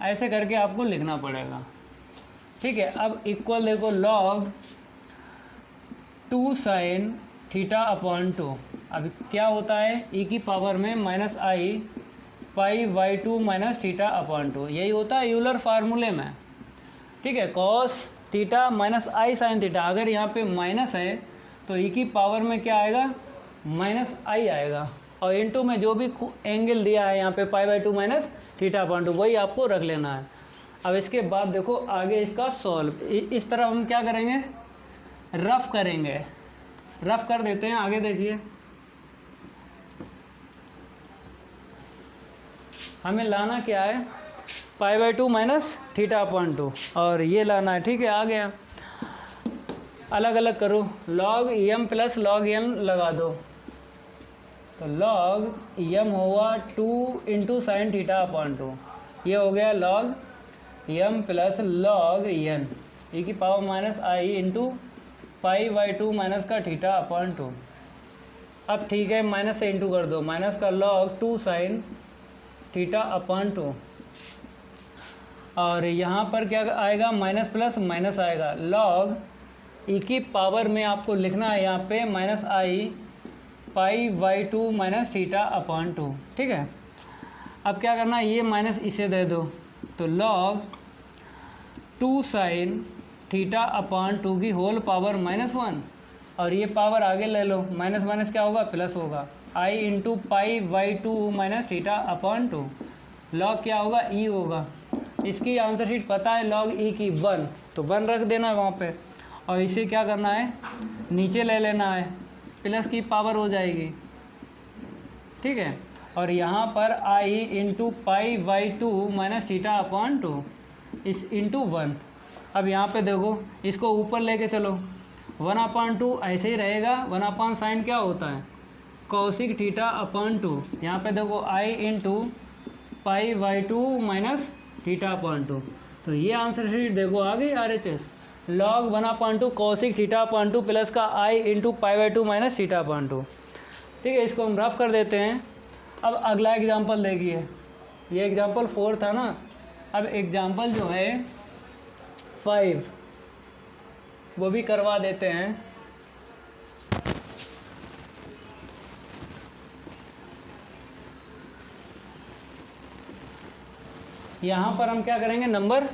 ऐसे करके आपको लिखना पड़ेगा, ठीक है। अब इक्वल देखो लॉग 2 sin थीटा अपॉन 2। अब क्या होता है, e की पावर में minus i pi by 2 minus theta upon 2, यही होता है यूलर फार्मूले में, ठीक है। कॉस थीटा माइनस आई साइन थीटा, अगर यहाँ पे माइनस है तो e की पावर में क्या आएगा, माइनस आई आएगा, और इनटू में जो भी एंगल दिया है यहाँ पे पाई बाई 2 माइनस थीटा अपॉन 2 वही आपको रख लेना है। अब इसके बाद देखो आगे इसका सॉल्व, इस तरह हम क्या करेंगे, रफ करेंगे, रफ कर देते हैं। आगे देखिए, हमें लाना क्या है, पाई बाई 2 माइनस थीटा अपॉन 2 और ये लाना है, ठीक है। आ गया, अलग अलग करो, log M plus log N लगा दो। तो लॉग एम होगा 2 इंटू साइन थीटा अपॉन 2, ये हो गया log M plus log N e की power minus I into pi by 2 minus का थीटा अपॉन 2। अब ठीक है, माइनस से इंटू कर दो, माइनस का लॉग 2 साइन थीटा अपॉन 2, और यहाँ पर क्या आएगा, माइनस प्लस माइनस आएगा, लॉग e की पावर में आपको लिखना है यहाँ पे minus i pi by 2 minus theta upon 2, ठीक है। अब क्या करना है, ये माइनस इसे दे दो, तो लॉग 2 साइन थीटा अपॉन 2 की होल पावर -1, और ये पावर आगे ले लो, माइनस माइनस क्या होगा, प्लस होगा, i into pi by 2 minus theta upon 2। Log क्या होगा, ई होगा। इसकी आंसर शीट पता है, लॉग ई की 1, तो 1 रख देना है वहाँ पे, और इसे क्या करना है, नीचे ले लेना है, प्लस की पावर हो जाएगी, ठीक है। और यहाँ पर i into pi by 2 minus theta upon 2 इस इंटू 1। अब यहाँ पे देखो, इसको ऊपर लेके चलो, 1 अपॉन 2 ऐसे ही रहेगा, 1 अपॉन साइन क्या होता है, कॉसिक थीटा अपॉन 2। यहाँ पे देखो i into pi by 2 minus theta upon 2, तो ये आंसर शीट देखो आ गई RHS, log 1 upon 2 cosec theta upon 2 plus का i into pi by 2 minus theta upon 2, ठीक है। इसको हम रफ कर देते हैं। अब अगला एग्जांपल देखिए, ये एग्जांपल 4 था ना, अब एग्जांपल जो है 5 वो भी करवा देते हैं। यहाँ पर हम क्या करेंगे, नंबर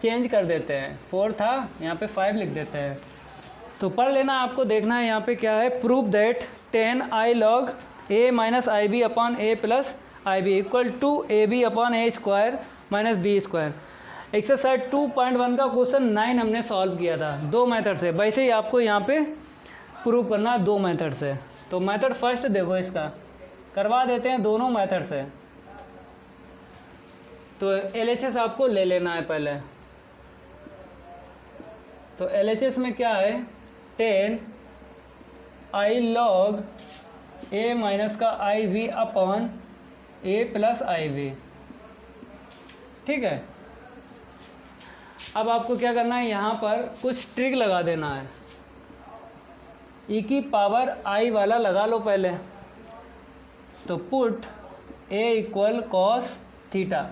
चेंज कर देते हैं, 4 था यहाँ पे 5 लिख देते हैं। तो पढ़ लेना, आपको देखना है यहाँ पे क्या है, prove that 10 I log A minus I B upon A plus I B equal to A B upon A square minus B square. Exercise 2.1 का क्वेश्चन 9 हमने सॉल्व किया था 2 मेथड से, वैसे ही आपको यहाँ पे प्रूव करना है 2 मेथड से। तो मेथड फर्स्ट देखो, इसका करवा देते हैं दोनों मेथड से। तो LHS आपको ले लेना है पहले। तो LHS में क्या है, 10 आई लॉग ए माइनस का i v upon A plus i v, ठीक है। अब आपको क्या करना है, यहाँ पर कुछ ट्रिक लगा देना है, ई की पावर आई वाला लगा लो पहले। तो पुट ए इक्वल कॉस थीटा,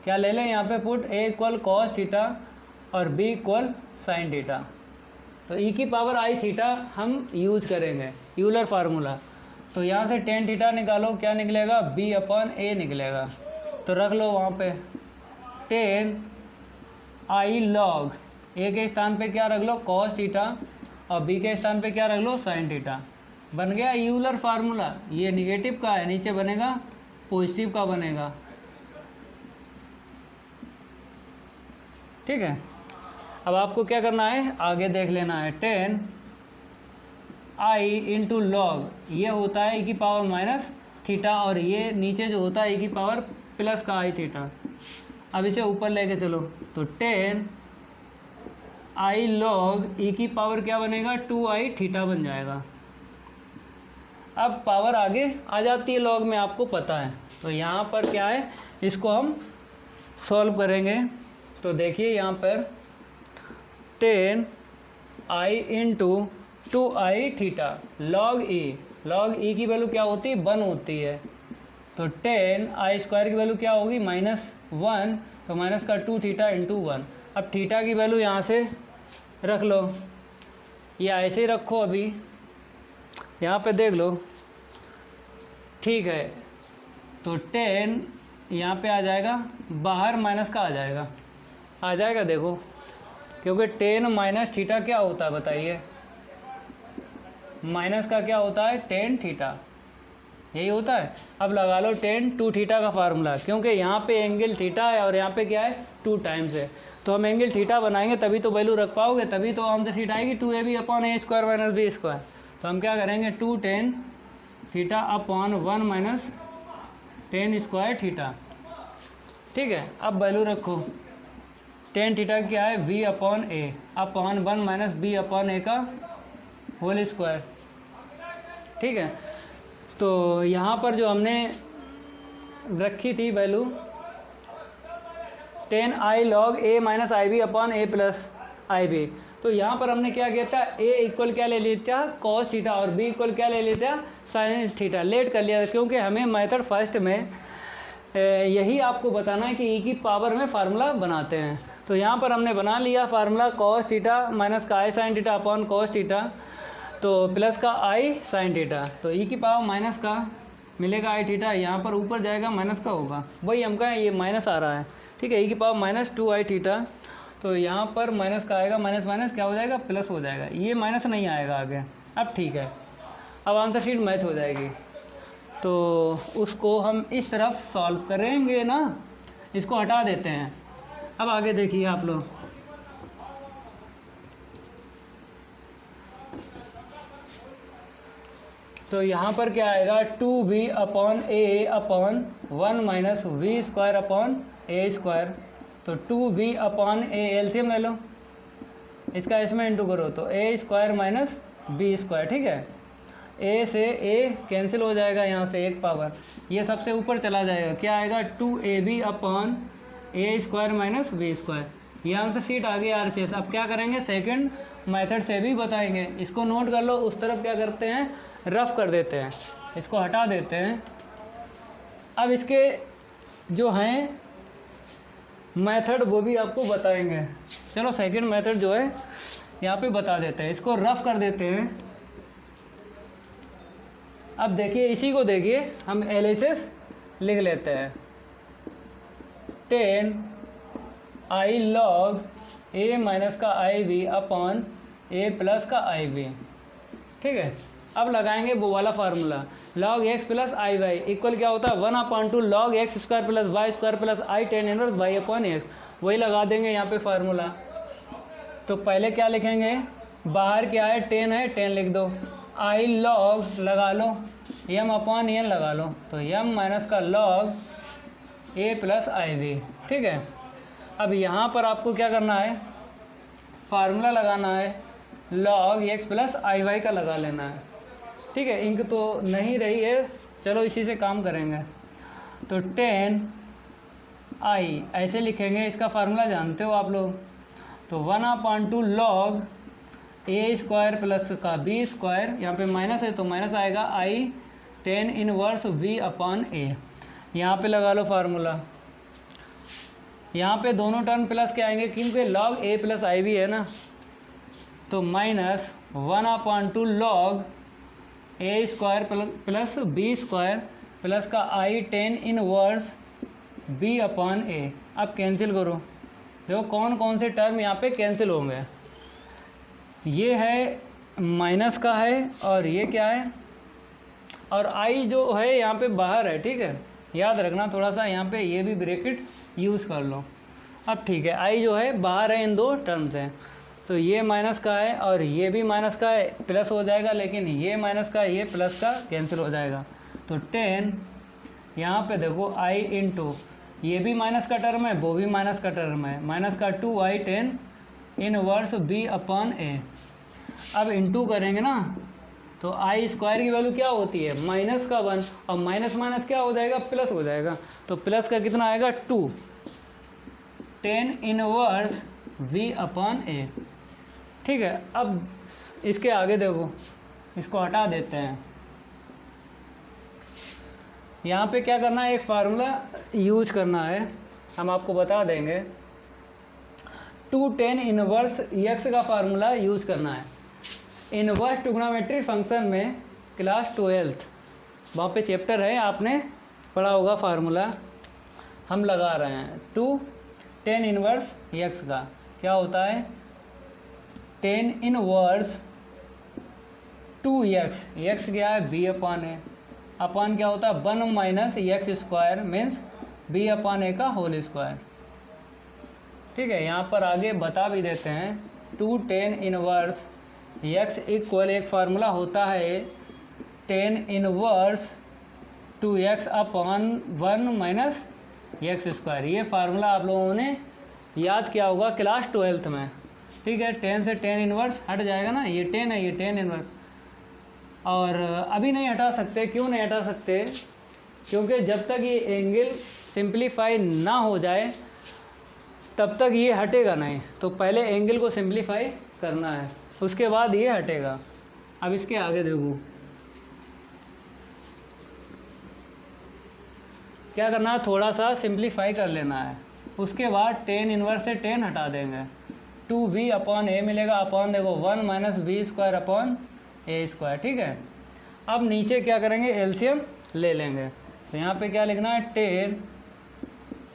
क्या ले लें यहाँ पे पुट ए इक्वल कॉस थीटा और बी इक्वल साइन थीटा। तो ई की पावर आई थीटा हम यूज करेंगे, यूलर फार्मूला। तो यहाँ से टेन थीटा निकालो, क्या निकलेगा, बी अपॉन ए निकलेगा। तो रख लो वहाँ पे टेन आई लॉग ए के स्थान पे क्या रख लो, कॉस थीटा, और बी के स्थान पे क्या रख लो, साइन थीटा। बन गया यूलर फार्मूला। ये निगेटिव का है, नीचे बनेगा पॉजिटिव का बनेगा। ठीक है, अब आपको क्या करना है, आगे देख लेना है। टेन आई इंटू लॉग, ये होता है ई की पावर माइनस थीटा, और ये नीचे जो होता है ई की पावर प्लस का आई थीटा। अब इसे ऊपर लेके चलो, तो टेन आई लॉग ई की पावर क्या बनेगा, टू आई थीटा बन जाएगा। अब पावर आगे आ जाती है लॉग में, आपको पता है। तो यहाँ पर क्या है, इसको हम सॉल्व करेंगे। तो देखिए यहाँ पर ten I into two I theta log ई की वैल्यू क्या होती है, 1 होती है। तो टेन आई स्क्वायर की वैल्यू क्या होगी, -1, तो माइनस का 2 थीटा इंटू 1। अब थीटा की वैल्यू यहाँ से रख लो, या ऐसे ही रखो, अभी यहाँ पे देख लो। ठीक है, तो टेन यहाँ पे आ जाएगा, बाहर माइनस का आ जाएगा देखो, क्योंकि टेन माइनस थीटा क्या होता है बताइए, माइनस का क्या होता है, टेन थीटा, यही होता है। अब लगा लो टेन 2 थीटा का फार्मूला, क्योंकि यहाँ पे एंगल थीटा है और यहाँ पे क्या है 2 टाइम्स है। तो हम एंगल थीटा बनाएंगे तभी तो वैल्यू रख पाओगे, तभी तो हम से सीट आएगी 2ab upon A square minus B square. तो हम क्या करेंगे, 2 tan theta upon 1 minus ten square theta. ठीक है, अब वैल्यू रखो, टेन थीटा क्या है, v upon A upon 1 minus B upon ए का होल स्क्वायर। ठीक है, तो यहाँ पर जो हमने रखी थी value, ten I log A minus I B upon A plus I B. तो यहाँ पर हमने क्या किया था, ए इक्वल क्या ले लिया था, कॉस थीटा, और बी इक्वल क्या ले लिया था, साइन थीटा। लेट कर लिया था, क्योंकि हमें मेथड फर्स्ट में यही आपको बताना है कि ई की पावर में फार्मूला बनाते हैं। तो यहाँ पर हमने बना लिया फार्मूला, कॉस थीटा माइनस का i sine theta upon cos theta, तो प्लस का आई साइन थीटा। तो ई की पावर माइनस का मिलेगा आई थीटा, यहाँ पर ऊपर जाएगा माइनस का होगा, वही हमका ये माइनस आ रहा है। ठीक है, ई की पावर माइनस 2 आई थीटा, तो यहाँ पर माइनस का आएगा, माइनस माइनस क्या हो जाएगा, प्लस हो जाएगा, ये माइनस नहीं आएगा आगे। अब ठीक है, अब आंसर शीट मैच हो जाएगी। तो उसको हम इस तरफ सॉल्व करेंगे ना, इसको हटा देते हैं। अब आगे देखिए आप लोग, तो यहाँ पर क्या आएगा, 2b upon A upon 1 minus V square upon A square. तो 2b अपॉन ए, एलसीएम ले लो, इसका इसमें इंटू करो, तो ए स्क्वायर माइनस बी स्क्वायर। ठीक है, ए से ए कैंसिल हो जाएगा, यहाँ से एक पावर, ये सबसे ऊपर चला जाएगा, क्या आएगा, 2ab upon A square minus B square. यहाँ से सीट आ गई RHS। अब क्या करेंगे, सेकंड मेथड से भी बताएंगे, इसको नोट कर लो। उस तरफ क्या करते हैं, रफ कर देते हैं, इसको हटा देते हैं। अब इसके जो हैं मेथड वो भी आपको बताएंगे। चलो सेकंड मेथड जो है यहाँ पे बता देते हैं, इसको रफ कर देते हैं। अब देखिए, इसी को देखिए, हम LHS लिख लेते हैं, 10 आई लॉग ए माइनस का i B upon A plus का आई बी। ठीक है, अब लगाएंगे वो वाला formula, log x plus i y equal क्या होता है, 1/2 log x square plus y square plus i tan inverse y upon x. वही लगा देंगे यहाँ पे फार्मूला। तो पहले क्या लिखेंगे, बाहर क्या है, 10 है, 10 लिख दो, आई लॉग लगा लो, एम अपॉन एन लगा लो, तो एम माइनस का log A plus I b. ठीक है, अब यहाँ पर आपको क्या करना है, फार्मूला लगाना है, log x plus i Y का लगा लेना है। ठीक है, इंक तो नहीं रही है, चलो इसी से काम करेंगे। तो 10 आई ऐसे लिखेंगे, इसका फार्मूला जानते हो आप लोग, तो 1/2 लॉग ए स्क्वायर प्लस का बी स्क्वायर, यहाँ पे माइनस है तो माइनस आएगा, आई टेन इनवर्स वी अपॉन ए। यहाँ पे लगा लो फार्मूला। यहाँ पे दोनों टर्म प्लस के आएंगे क्योंकि log a प्लस आई भी है ना, तो -1/2 log a square plus b square plus का i tan inverse b upon a। अब कैंसिल करो, देखो कौन कौन से टर्म यहाँ पे कैंसिल होंगे। ये है माइनस का है और ये क्या है, और i जो है यहाँ पे बाहर है, ठीक है, याद रखना थोड़ा सा, यहाँ पे ये भी ब्रैकेट यूज़ कर लो। अब ठीक है, i जो है बाहर है इन दो टर्म से, तो ये माइनस का है और ये भी माइनस का है, प्लस हो जाएगा, लेकिन ये माइनस का ये प्लस का कैंसिल हो जाएगा। तो 10 यहाँ पे देखो i इंटू ये भी माइनस का टर्म है, वो भी माइनस का टर्म है, माइनस का 2i tan inverse b upon a। अब इंटू करेंगे ना तो i स्क्वायर की वैल्यू क्या होती है, माइनस का 1, और माइनस माइनस क्या हो जाएगा, प्लस हो जाएगा। तो प्लस का कितना आएगा 2 tan inverse v upon a। ठीक है, अब इसके आगे देखो, इसको हटा देते हैं। यहाँ पे क्या करना है, एक फार्मूला यूज करना है, हम आपको बता देंगे। 2 tan इनवर्स x का फार्मूला यूज करना है। इनवर्स ट्रिग्नोमेट्री फंक्शन में क्लास 12th वहाँ पे चैप्टर है, आपने पढ़ा होगा फार्मूला, हम लगा रहे हैं। 2 tan इनवर्स x का क्या होता है, tan इनवर्स 2x, x क्या है b अपॉन a, अपॉन क्या होता है 1 minus x square means b upon a का होल स्क्वायर। ठीक है, यहाँ पर आगे बता भी देते हैं। 2 tan इनवर्स x इक्वल, एक फार्मूला होता है tan inverse 2x upon 1 minus x square. ये फार्मूला आप लोगों ने याद किया होगा क्लास 12th में। ठीक है, tan से tan इनवर्स हट जाएगा ना, ये tan है, ये tan इनवर्स, और अभी नहीं हटा सकते। क्यों नहीं हटा सकते, क्योंकि जब तक ये एंगल सिंप्लीफाई ना हो जाए तब तक ये हटेगा नहीं। तो पहले एंगल को सिंप्लीफाई करना है, उसके बाद ये हटेगा। अब इसके आगे देखो क्या करना है, थोड़ा सा सिंप्लीफाई कर लेना है, उसके बाद tan इनवर्स से tan हटा देंगे, 2b अपॉन a मिलेगा, अपॉन देखो 1 minus b square upon a square. ठीक है, अब नीचे क्या करेंगे, एलसीएम ले लेंगे। तो यहाँ पे क्या लिखना है,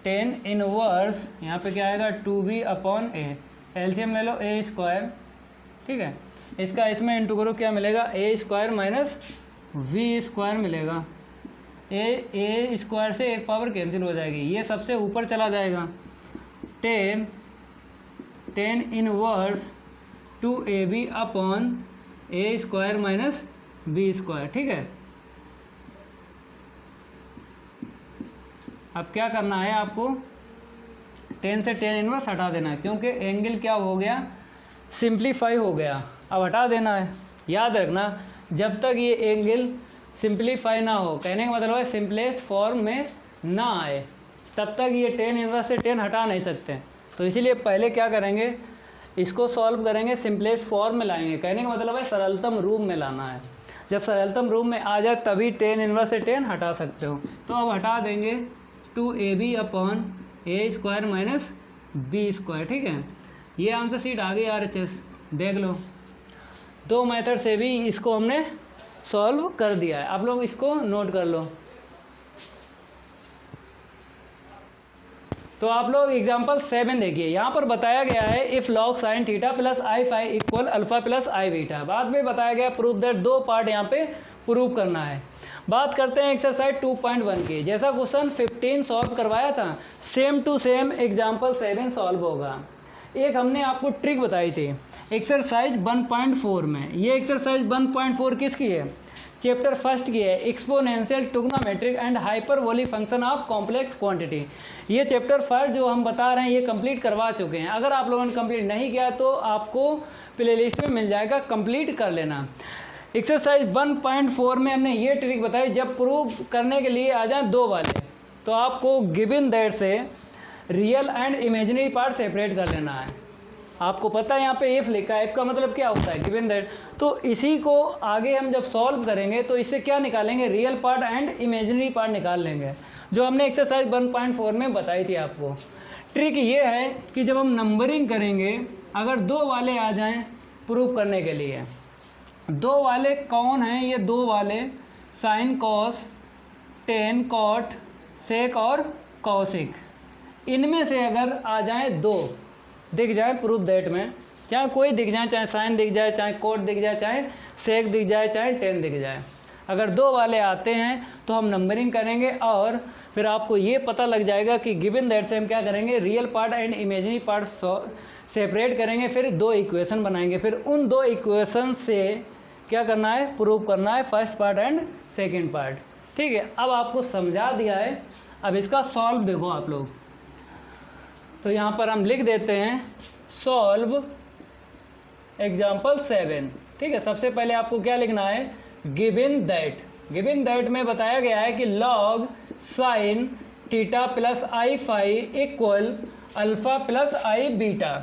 tan इनवर्स, यहाँ पे क्या आएगा 2b अपॉन a, एलसीएम ले लो a स्क्वायर। ठीक है, इसका इसमें इंटू करो, क्या मिलेगा a square minus v square मिलेगा। a स्क्वायर से एक पावर कैंसिल हो जाएगी, ये सबसे ऊपर चला जाएगा। tan inverse 2ab upon a square minus b square. ठीक है, अब क्या करना है आपको, tan से tan इनवर्स हटा देना है, क्योंकि एंगल क्या हो गया, सिंप्लीफाई हो गया। अब हटा देना है। याद रखना, जब तक ये एंगल सिंप्लीफाई ना हो, कहने का मतलब है सिंपलेस्ट फॉर्म में ना आए, तब तक ये tan इनवर्स से tan हटा नहीं सकते। तो इसीलिए पहले क्या करेंगे, इसको सॉल्व करेंगे, सिंपलेस्ट फॉर्म में लाएंगे। कहने का मतलब है सरलतम रूप में लाना है। जब सरलतम रूप में आ जाए तभी tan इनवर्स से tan हटा सकते हो। तो अब हटा देंगे 2ab upon a square minus b square. ठीक है, ये आंसर शीट आ गई RHS, देख लो। दो मेथड से भी इसको हमने सॉल्व कर दिया है, आप लोग इसको नोट कर लो। तो आप लोग एग्जाम्पल 7 देखिए, यहाँ पर बताया गया है if log sin theta plus I phi equal alpha plus I beta. बाद में बताया गया प्रूफ दैट, दो पार्ट यहाँ पे प्रूव करना है। बात करते हैं एक्सरसाइज 2.1 की। जैसा क्वेश्चन 15 सॉल्व करवाया था, same to same example 7 solve होगा। एक हमने आपको ट्रिक बताई थी एक्सरसाइज 1.4 में। ये एक्सरसाइज 1.4 किसकी है, चैप्टर फर्स्ट की है, exponential trigonometric and hyperbolic function of complex quantity. ये चैप्टर फर्स्ट जो हम बता रहे हैं ये कंप्लीट करवा चुके हैं। अगर आप लोगों ने कंप्लीट नहीं किया तो आपको प्लेलिस्ट में मिल जाएगा, कंप्लीट कर लेना। एक्सरसाइज 1.4 में हमने ये ट्रिक बताई, जब प्रूव करने के लिए आ जाए दो वाले, तो आपको गिवन दैट से real and imaginary part separate कर लेना है। आपको पता है यहाँ पे इफ लिखा है, इफ का मतलब क्या होता है, गिवन दैट। तो इसी को आगे हम जब सॉल्व करेंगे तो इससे क्या निकालेंगे, real part and imaginary part निकाल लेंगे। जो हमने एक्सरसाइज 1.4 में बताई थी आपको। ट्रिक ये है कि जब हम नंबरिंग करेंगे, अगर 2 वाले आ जाएं प्रूव करने के लिए, 2 वाले कौन हैं? ये 2 वाले साइन कॉस, टेन कॉट, सेक और कौशिक, इनमें से अगर आ जाए 2 दिख जाए प्रूफ दैट में, चाहे कोई दिख जाए, चाहे साइन दिख जाए, चाहे कोट दिख जाए, चाहे सेक दिख जाए, चाहे टेन दिख जाए, अगर 2 वाले आते हैं तो हम नंबरिंग करेंगे और फिर आपको ये पता लग जाएगा कि गिवन दैट से हम क्या करेंगे, real part and imaginary part separate करेंगे, फिर 2 इक्वेशन बनाएंगे, फिर उन 2 इक्वेशन से क्या करना है, प्रूव करना है first part and second part. ठीक है, अब आपको समझा दिया है, अब इसका सॉल्व देखो आप लोग। तो यहाँ पर हम लिख देते हैं सॉल्व एग्जाम्पल 7। ठीक है, सबसे पहले आपको क्या लिखना है, गिवन दैट। गिवन दैट में बताया गया है कि log sine theta plus I phi equal alpha plus I beta.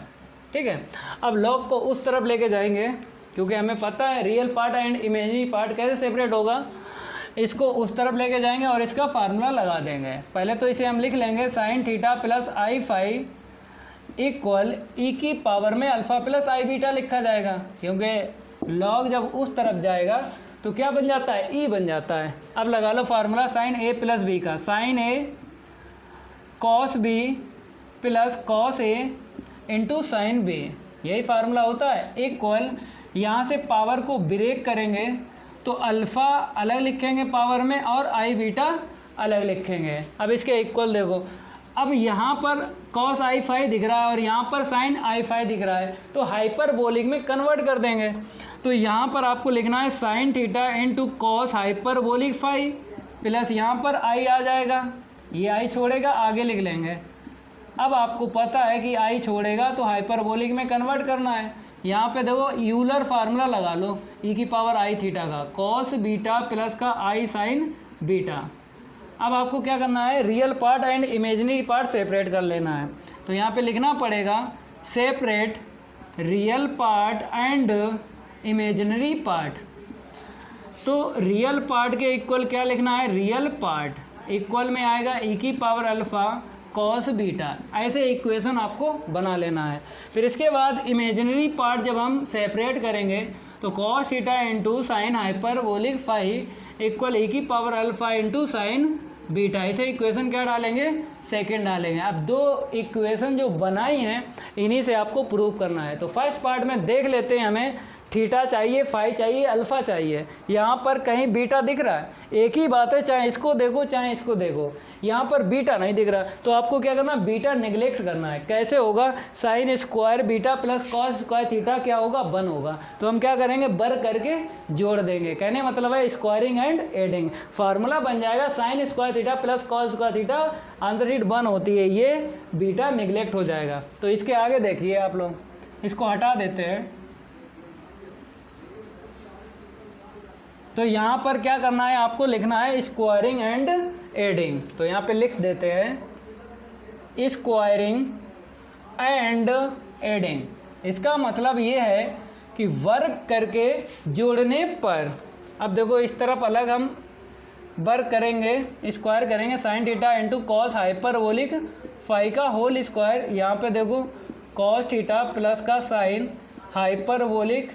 ठीक है, अब लॉग को उस तरफ लेके जाएंगे क्योंकि हमें पता है real part and imaginary part कैसे सेपरेट होगा, इसको उस तरफ लेके जाएंगे और इसका फार्मूला लगा देंगे। पहले तो इसे हम लिख लेंगे sine theta plus I phi equal ई की पावर में अल्फ़ा प्लस आई बीटा लिखा जाएगा, क्योंकि लॉग जब उस तरफ जाएगा तो क्या बन जाता है, ई बन जाता है। अब लगा लो फार्मूला साइन ए प्लस बी का, sign A cos B plus cos A into sine B, यही फार्मूला होता है। इक्वल यहाँ से पावर को ब्रेक करेंगे तो अल्फ़ा अलग लिखेंगे पावर में और आई बीटा अलग लिखेंगे। अब इसके इक्वल देखो, अब यहाँ पर कॉस आई फाई दिख रहा है और यहाँ पर साइन आई फाई दिख रहा है, तो हाइपरबोलिक में कन्वर्ट कर देंगे। तो यहाँ पर आपको लिखना है sine theta into cos hyperbolic phi plus यहाँ पर आई आ जाएगा, ये आई छोड़ेगा, आगे लिख लेंगे। अब आपको पता है कि आई छोड़ेगा तो हाइपरबोलिक में कन्वर्ट करना है। यहाँ पे देखो यूलर फार्मूला लगा लो ई की पावर आई थीटा का, कॉस बीटा प्लस का आई साइन बीटा। अब आपको क्या करना है, real part and imaginary part separate कर लेना है। तो यहाँ पे लिखना पड़ेगा separate real part and imaginary part. तो रियल पार्ट के इक्वल क्या लिखना है, रियल पार्ट इक्वल में आएगा ई की पावर अल्फ़ा कॉस बीटा, ऐसे इक्वेशन आपको बना लेना है। फिर इसके बाद इमेजिनरी पार्ट जब हम सेपरेट करेंगे तो cos theta into sine hyperbolic phi equal ई की power alpha into sine beta, ऐसे इक्वेशन क्या डालेंगे, सेकंड डालेंगे। अब 2 इक्वेशन जो बनाई हैं इन्हीं से आपको प्रूव करना है। तो फर्स्ट पार्ट में देख लेते हैं, हमें थीटा चाहिए, फाई चाहिए, अल्फ़ा चाहिए। यहाँ पर कहीं बीटा दिख रहा है, एक ही बात है, चाहे इसको देखो चाहे इसको देखो, यहाँ पर बीटा नहीं दिख रहा। तो आपको क्या करना है, बीटा निगलेक्ट करना है। कैसे होगा, sign square beta plus cos square theta क्या होगा, 1 होगा। तो हम क्या करेंगे, बर करके जोड़ देंगे। कहने मतलब है स्क्वायरिंग एंड एडिंग, फार्मूला बन जाएगा sign square theta plus cos square theta, answer sheet 1 होती है, ये बीटा निगलेक्ट हो जाएगा। तो इसके आगे देखिए आप लोग, इसको हटा देते हैं। तो यहाँ पर क्या करना है, आपको लिखना है स्क्वायरिंग एंड एडिंग। तो यहाँ पे लिख देते हैं स्क्वायरिंग एंड एडिंग। इसका मतलब ये है कि वर्क करके जोड़ने पर, अब देखो इस तरफ अलग हम वर्क करेंगे, स्क्वायर करेंगे sine theta into cos hyperbolic phi का होल स्क्वायर। यहाँ पे देखो कॉस थीटा प्लस का साइन हाइपरबोलिक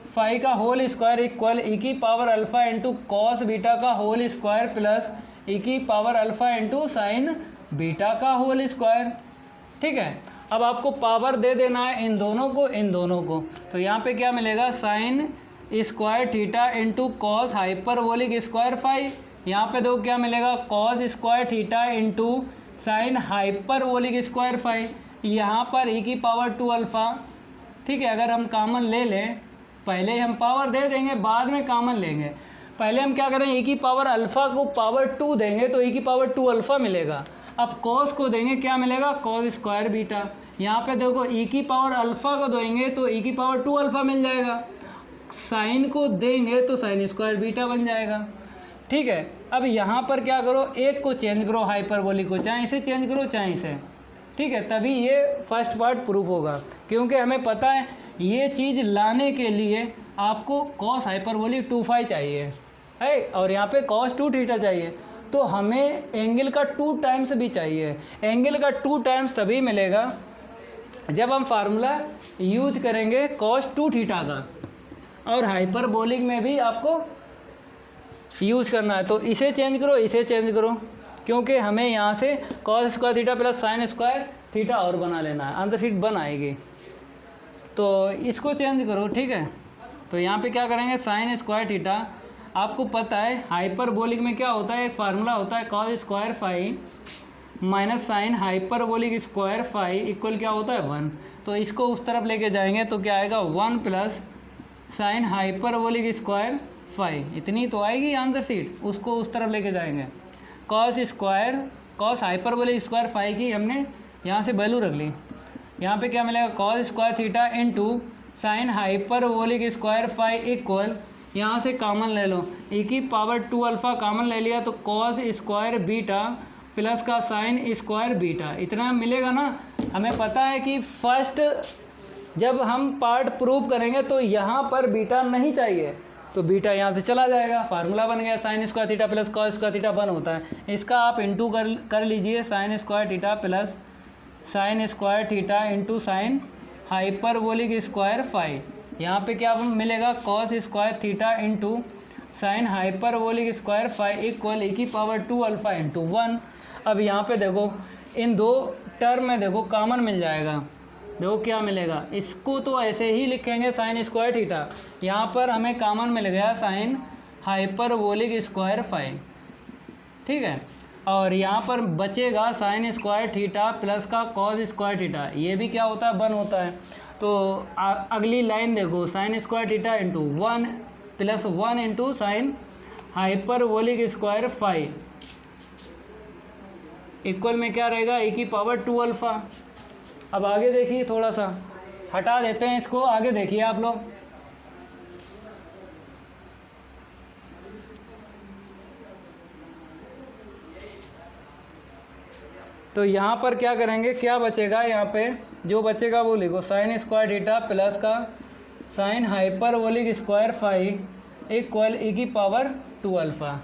फाई का होल स्क्वायर इक्वल ई की power alpha into cos beta का होल स्क्वायर प्लस ई की power alpha into sine beta का होल स्क्वायर। ठीक है, अब आपको पावर दे देना है इन दोनों को, तो यहाँ पे क्या मिलेगा, sine square theta into cos hyperbolic square phi. यहाँ पे देखो क्या मिलेगा, cos square theta into sine hyperbolic square phi. यहाँ पर ई की पावर 2 अल्फ़ा। ठीक है, अगर हम कॉमन ले लें, पहले हम पावर दे देंगे बाद में कॉमन लेंगे। पहले हम क्या करें, ई की पावर अल्फ़ा को पावर 2 देंगे तो ई की पावर 2 अल्फ़ा मिलेगा। अब कॉस को देंगे, क्या मिलेगा, कॉस स्क्वायर बीटा। यहाँ पे देखो ई की पावर अल्फ़ा को देंगे तो ई की पावर 2 अल्फ़ा मिल जाएगा। साइन को देंगे तो साइन स्क्वायर बीटा बन जाएगा। ठीक है, अब यहाँ पर क्या करो, एक को चेंज करो हाइपरबोलिक को, चाहे इसे चेंज करो चाहे इसे। ठीक है, तभी ये फर्स्ट पार्ट प्रूफ होगा, क्योंकि हमें पता है ये चीज़ लाने के लिए आपको कॉस हाइपरबोलिक 2 फाई चाहिए है और यहाँ पे कॉस 2 थीटा चाहिए। तो हमें एंगल का 2 टाइम्स भी चाहिए। एंगल का 2 टाइम्स तभी मिलेगा जब हम फार्मूला यूज करेंगे cos 2 थीटा का, और हाइपरबोलिक में भी आपको यूज करना है। तो इसे चेंज करो, इसे चेंज करो, क्योंकि हमें यहाँ से cos square theta plus sine square theta और बना लेना है, आंसर शीट बन आएगी। तो इसको चेंज करो, ठीक है। तो यहाँ पे क्या करेंगे, साइन स्क्वायर थीटा, आपको पता है हाइपरबोलिक में क्या होता है, एक फार्मूला होता है cos square phi minus sine hyperbolic square phi equal क्या होता है 1। तो इसको उस तरफ लेके जाएंगे तो क्या आएगा 1 plus sine hyperbolic square phi, इतनी तो आएगी आंसर शीट। उसको उस तरफ लेके जाएंगे, कॉस हाइपरबोलिक स्क्वायर फाई की हमने यहाँ से वैल्यू रख ली। यहाँ पे क्या मिलेगा, cos square theta into sine hyperbolic square phi equal, यहाँ से कॉमन ले लो, e की पावर 2 अल्फ़ा कॉमन ले लिया तो कॉस स्क्वायर बीटा प्लस का साइन स्क्वायर बीटा, इतना मिलेगा ना। हमें पता है कि फर्स्ट जब हम पार्ट प्रूव करेंगे तो यहाँ पर बीटा नहीं चाहिए, तो बीटा यहाँ से चला जाएगा, फार्मूला बन गया sine square theta plus cos square theta 1 होता है। इसका आप इंटू कर लीजिए, sine square theta plus sine square theta into sine hyperbolic square phi. यहाँ पे क्या मिलेगा, cos square theta into sine hyperbolic square phi equal e की पावर 2 अल्फ़ा इंटू 1। अब यहाँ पे देखो इन दो टर्म में देखो कॉमन मिल जाएगा, देखो क्या मिलेगा, इसको तो ऐसे ही लिखेंगे साइन स्क्वायर थीटा, यहाँ पर हमें कॉमन मिल गया साइन हाइपरबोलिक स्क्वायर फाई, ठीक है। और यहाँ पर बचेगा साइन स्क्वायर थीटा प्लस का कॉस स्क्वायर थीटा, ये भी क्या होता है 1 होता है। तो अगली लाइन देखो, sine square theta into 1 plus 1 into sine hyperbolic square phi equal में क्या रहेगा, e की पावर 2 अल्फ़ा। अब आगे देखिए, थोड़ा सा हटा देते हैं इसको, आगे देखिए आप लोग। तो यहाँ पर क्या करेंगे, क्या बचेगा, यहाँ पे जो बचेगा वो लिखो, साइन स्क्वायर थीटा प्लस का sine hyperbolic square phi equal e की पावर 2 अल्फ़ा,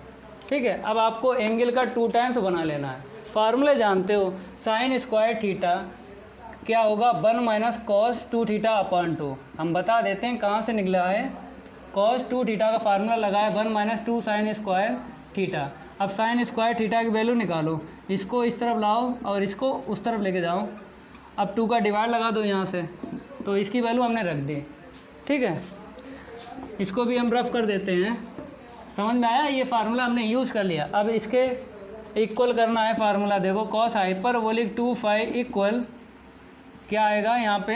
ठीक है। अब आपको एंगल का 2 टाइम्स बना लेना है, फार्मूले जानते हो, साइन स्क्वायर थीटा क्या होगा 1 माइनस कॉस 2 थीटा अपॉन 2। हम बता देते हैं कहाँ से निकला है, कॉस 2 थीटा का फार्मूला लगा है 1 माइनस 2 साइन स्क्वायर थीटा। अब साइन स्क्वायर थीटा की वैल्यू निकालो, इसको इस तरफ लाओ और इसको उस तरफ लेके जाओ। अब 2 का डिवाइड लगा दो यहाँ से, तो इसकी वैल्यू हमने रख दी, ठीक है। इसको भी हम रफ कर देते हैं, समझ में आया, ये फार्मूला हमने यूज़ कर लिया। अब इसके इक्वल करना है फार्मूला, देखो कॉस हाइपरबोलिक 2 फाई इक्वल क्या आएगा, यहाँ पे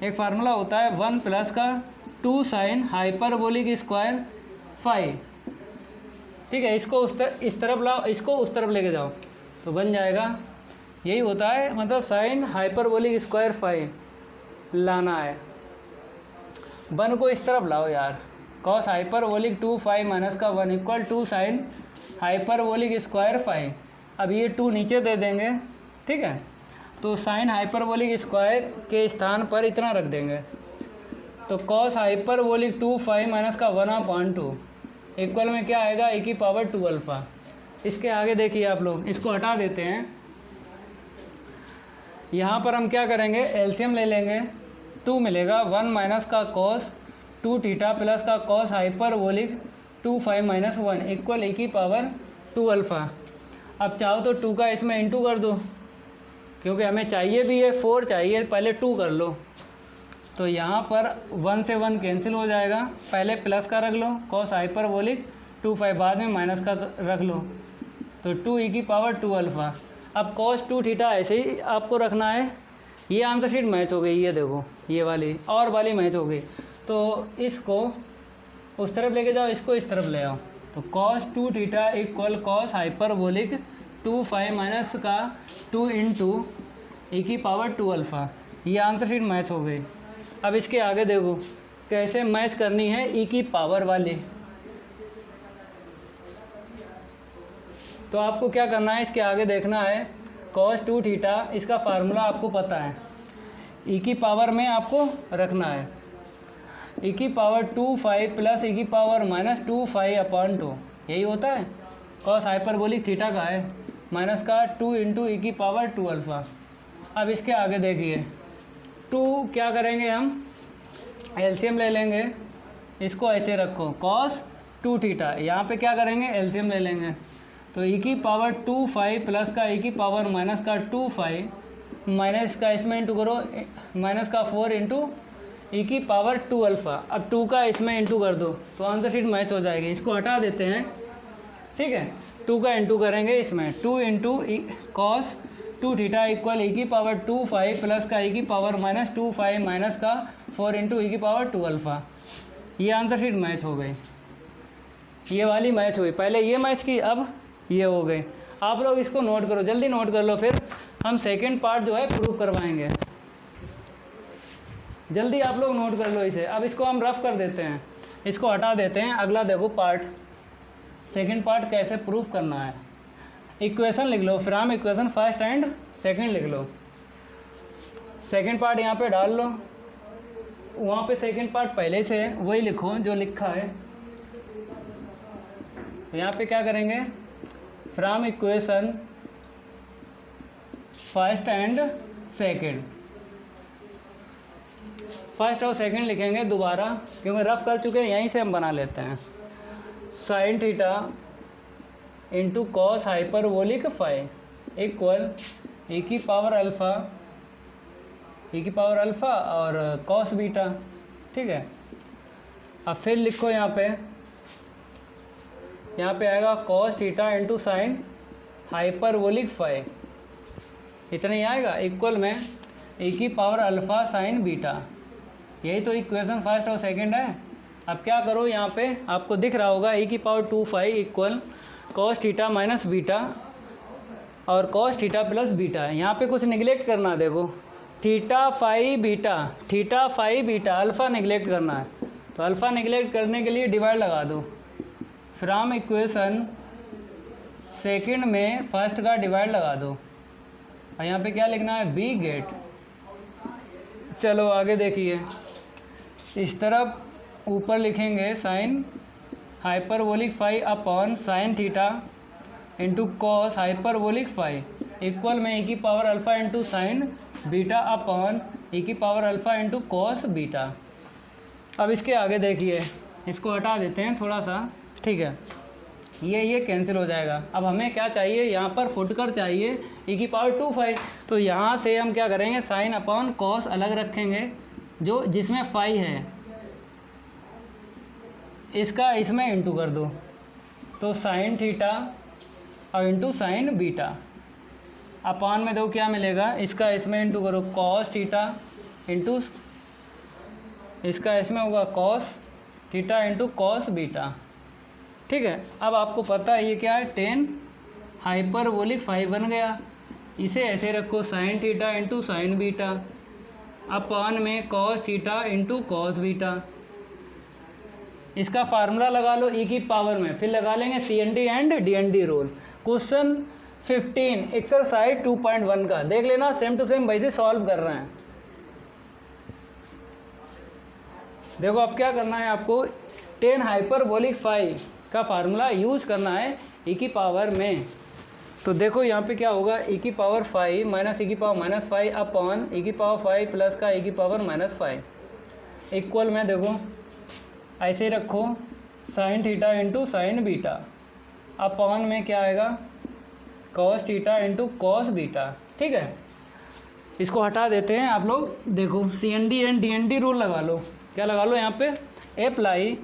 एक फार्मूला होता है 1 प्लस का 2 साइन हाइपरबोलिक स्क्वायर फाई, ठीक है। इसको इस तरफ लाओ, इसको उस तरफ लेके जाओ तो बन जाएगा, यही होता है, मतलब साइन हाइपरबोलिक स्क्वायर फाई लाना है। 1 को इस तरफ लाओ यार, कॉस हाइपरबोलिक 2 फाई माइनस का 1 equal 2 sine hyperbolic square phi. अब ये 2 नीचे दे देंगे, ठीक है। तो साइन हाइपरबोलिक स्क्वायर के स्थान पर इतना रख देंगे, तो कॉस हाइपरबोलिक 2 फाई माइनस का 1/2 इक्वल में क्या आएगा, e की पावर 2 अल्फ़ा। इसके आगे देखिए आप लोग, इसको हटा देते हैं, यहाँ पर हम क्या करेंगे, एलसीएम ले लेंगे, 2 मिलेगा 1 माइनस का कॉस 2 थीटा प्लस का cos hyperbolic 2 phi minus 1 equal e की पावर 2 अल्फ़ा। अब चाहो तो 2 का इसमें इंटू कर दो, क्योंकि हमें चाहिए भी है 4 चाहिए, पहले 2 कर लो। तो यहाँ पर 1 से 1 कैंसिल हो जाएगा, पहले प्लस का रख लो, कॉस हाइपरबोलिक 2 फाई बाद में माइनस का रख लो, तो 2 e की पावर 2 अल्फ़ा। अब कॉस 2 थीटा ऐसे ही आपको रखना है, ये आंसर शीट मैच हो गई, ये देखो ये वाली और वाली मैच हो गई। तो इसको उस तरफ लेके जाओ, इसको इस तरफ ले आओ, तो cos 2 theta equal cos hyperbolic 2 phi minus का 2 इंटू e की पावर 2 अल्फ़ा, ये आंसर शीट मैच हो गई। अब इसके आगे देखो कैसे मैच करनी है e की पावर वाली। तो आपको क्या करना है, इसके आगे देखना है cos 2 थीटा, इसका फार्मूला आपको पता है, e की पावर में आपको रखना है, e की पावर 2 फाई प्लस e की पावर माइनस 2 फाई अपॉन 2, यही होता है। कॉस हाइपरबोलिक थीटा का है माइनस का 2 इंटू ई की पावर 2 अल्फ़ा। अब इसके आगे देखिए 2 क्या करेंगे हम एलसीएम ले लेंगे, इसको ऐसे रखो कॉस 2 थीटा, यहाँ पे क्या करेंगे एलसीएम ले लेंगे तो ई की पावर 2 5 प्लस का ई की पावर माइनस का 2 5 माइनस का इसमें इंटू करो माइनस का 4 इंटू ई की पावर 2 अल्फ़ा। अब 2 का इसमें इंटू कर दो तो आंसर शीट मैच हो जाएगी। इसको हटा देते हैं, ठीक है। 2 का इंटू करेंगे इसमें 2 इंटू कॉस 2 थीटा इक्वल ई की पावर 2 5 प्लस का ई की पावर माइनस 2 5 माइनस का 4 इंटू ई की पावर 2 अल्फ़ा। ये आंसर शीट मैच हो गई, ये वाली मैच हुई, पहले ये मैच की अब ये हो गई। आप लोग इसको नोट करो, जल्दी नोट कर लो, फिर हम सेकंड पार्ट जो है प्रूव करवाएंगे। जल्दी आप लोग नोट कर लो इसे। अब इसको हम रफ कर देते हैं, इसको हटा देते हैं। अगला देखो पार्ट, सेकंड पार्ट कैसे प्रूव करना है। इक्वेशन लिख लो, फिर हम इक्वेशन फर्स्ट एंड सेकंड लिख लो। सेकंड पार्ट यहाँ पे डाल लो, वहाँ पे सेकंड पार्ट पहले से है वही लिखो जो लिखा है। यहाँ पे क्या करेंगे from equation first and second, first और सेकंड लिखेंगे दोबारा क्योंकि रफ कर चुके हैं, यहीं से हम बना लेते हैं। Sine theta into cos hyperbolic five equal ई की पावर अल्फ़ा, ई की पावर अल्फ़ा और कॉस बीटा, ठीक है। अब फिर लिखो यहाँ पे आएगा cos theta into sine hyperbolic five, इतना ही आएगा इक्वल में ई की पावर अल्फ़ा साइन बीटा। यही तो इक्वेशन फर्स्ट और सेकंड है। अब क्या करो, यहाँ पे आपको दिख रहा होगा ई की power 2 5 equal cos theta minus beta और कॉस थीटा प्लस बीटा। यहाँ पे कुछ निगलेक्ट करना, देखो theta five beta alpha neglect करना है, तो अल्फ़ा निगलेक्ट करने के लिए डिवाइड लगा दो। फ्रॉम इक्वेशन सेकंड में फर्स्ट का डिवाइड लगा दो और यहाँ पे क्या लिखना है बी गेट। चलो आगे देखिए, इस तरफ ऊपर लिखेंगे sine hyperbolic five upon sine theta into cos hyperbolic five equal में ई की power alpha into sine beta upon e की power alpha into cos beta. अब इसके आगे देखिए, इसको हटा देते हैं थोड़ा सा, ठीक है। ये कैंसिल हो जाएगा। अब हमें क्या चाहिए, यहाँ पर फुटकर चाहिए ई की पावर 2 5, तो यहाँ से हम क्या करेंगे साइन अपॉन कॉस अलग रखेंगे, जो जिसमें फाइव है इसका इसमें इंटू कर दो, तो साइन थीटा और इंटू साइन बीटा अपॉन में दो क्या मिलेगा, इसका इसमें इंटू करो कॉस थीटा इंटू इसका इसमें होगा cos theta into cos beta, ठीक है। अब आपको पता है ये क्या है, 10 हाइपरबोलिक 5 बन गया। इसे ऐसे रखो sine theta into sine beta upon में cos theta into cos beta. इसका फार्मूला लगा लो ई की पावर में, फिर लगा लेंगे CND and DND rule. Question 15 exercise 2.1 का देख लेना, सेम टू सेम वैसे सॉल्व कर रहे हैं। देखो अब क्या करना है आपको, 10 हाइपरबोलिक 5 का फार्मूला यूज करना है ई की पावर में। तो देखो यहाँ पे क्या होगा, ई की पावर 5 माइनस ई की पावर माइनस 5 अपॉन ई की पावर 5 प्लस का ई की पावर माइनस 5 इक्वल में देखो ऐसे रखो sine theta into sine beta upon में क्या आएगा cos theta into cos beta, ठीक है। इसको हटा देते हैं। आप लोग देखो CND एंड DND रूल लगा लो। क्या लगा लो यहाँ पे, apply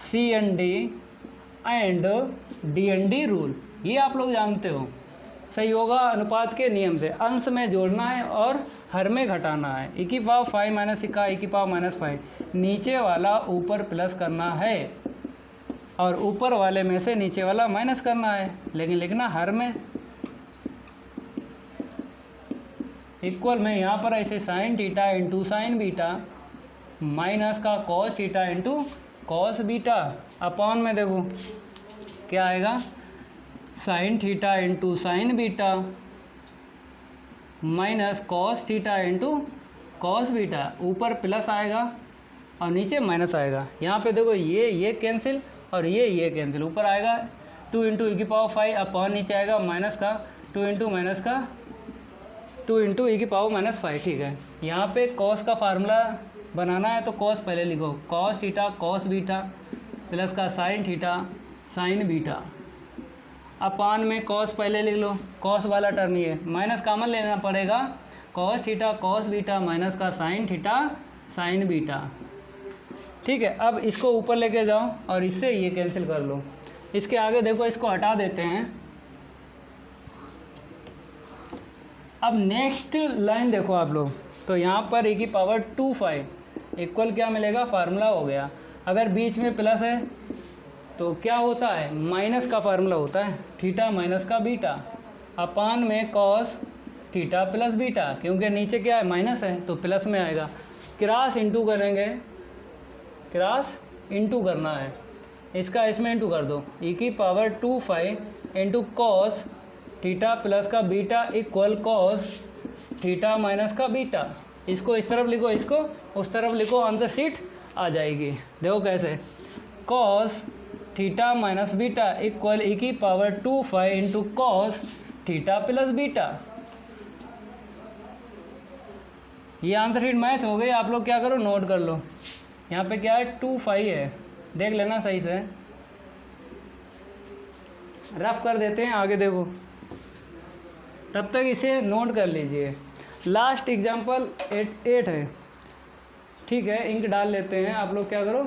CND and DND rule, ये आप लोग जानते हो, सहयोगा अनुपात के नियम से अंश में जोड़ना है और हर में घटाना है। ई की पावर 5 माइनस का ई की पावर माइनस 5, नीचे वाला ऊपर प्लस करना है और ऊपर वाले में से नीचे वाला माइनस करना है, लेकिन लिखना हर में। इक्वल में यहाँ पर ऐसे sine theta into sine beta minus का cos theta into cos beta upon में देखो क्या आएगा sine theta into sine beta minus cos theta into cos beta, ऊपर प्लस आएगा और नीचे माइनस आएगा। यहाँ पे देखो ये कैंसिल और ये कैंसिल, ऊपर आएगा 2 इंटू ई की पावर 5 अपॉन नीचे आएगा माइनस का 2 इंटू माइनस का 2 इंटू ई की पावर माइनस 5। ठीक है, यहाँ पे कॉस का फार्मूला बनाना है तो कॉस पहले लिखो, cos theta cos beta plus का sine theta sine beta upon में कॉस पहले लिख लो, कॉस वाला टर्म ये माइनस कॉमन लेना पड़ेगा, cos theta cos beta minus का साइन थीटा साइन बीटा। ठीक है, अब इसको ऊपर लेके जाओ और इससे ये कैंसिल कर लो। इसके आगे देखो, इसको हटा देते हैं। अब नेक्स्ट लाइन देखो आप लोग, तो यहाँ पर e की पावर 25 इक्वल क्या मिलेगा, फार्मूला हो गया। अगर बीच में प्लस है तो क्या होता है, माइनस का फार्मूला होता है, थीटा माइनस का बीटा अपान में कॉस थीटा प्लस बीटा, क्योंकि नीचे क्या है माइनस है तो प्लस में आएगा। क्रॉस इंटू करेंगे, क्रॉस इंटू करना है, इसका इसमें इंटू कर दो, e की power 25 into cos theta plus का beta equal cos theta minus का बीटा। इसको इस तरफ लिखो, इसको उस तरफ लिखो, आंसर शीट आ जाएगी। देखो कैसे, cos theta minus beta equal e की power 25 into cos theta plus beta. ये आंसर शीट मैच हो गई। आप लोग क्या करो, नोट कर लो। यहाँ पे क्या है 25 है, देख लेना सही से, रफ कर देते हैं, आगे देखो, तब तक इसे नोट कर लीजिए। लास्ट एग्जाम्पल 8 है। ठीक है, इंक डाल लेते हैं, आप लोग क्या करो,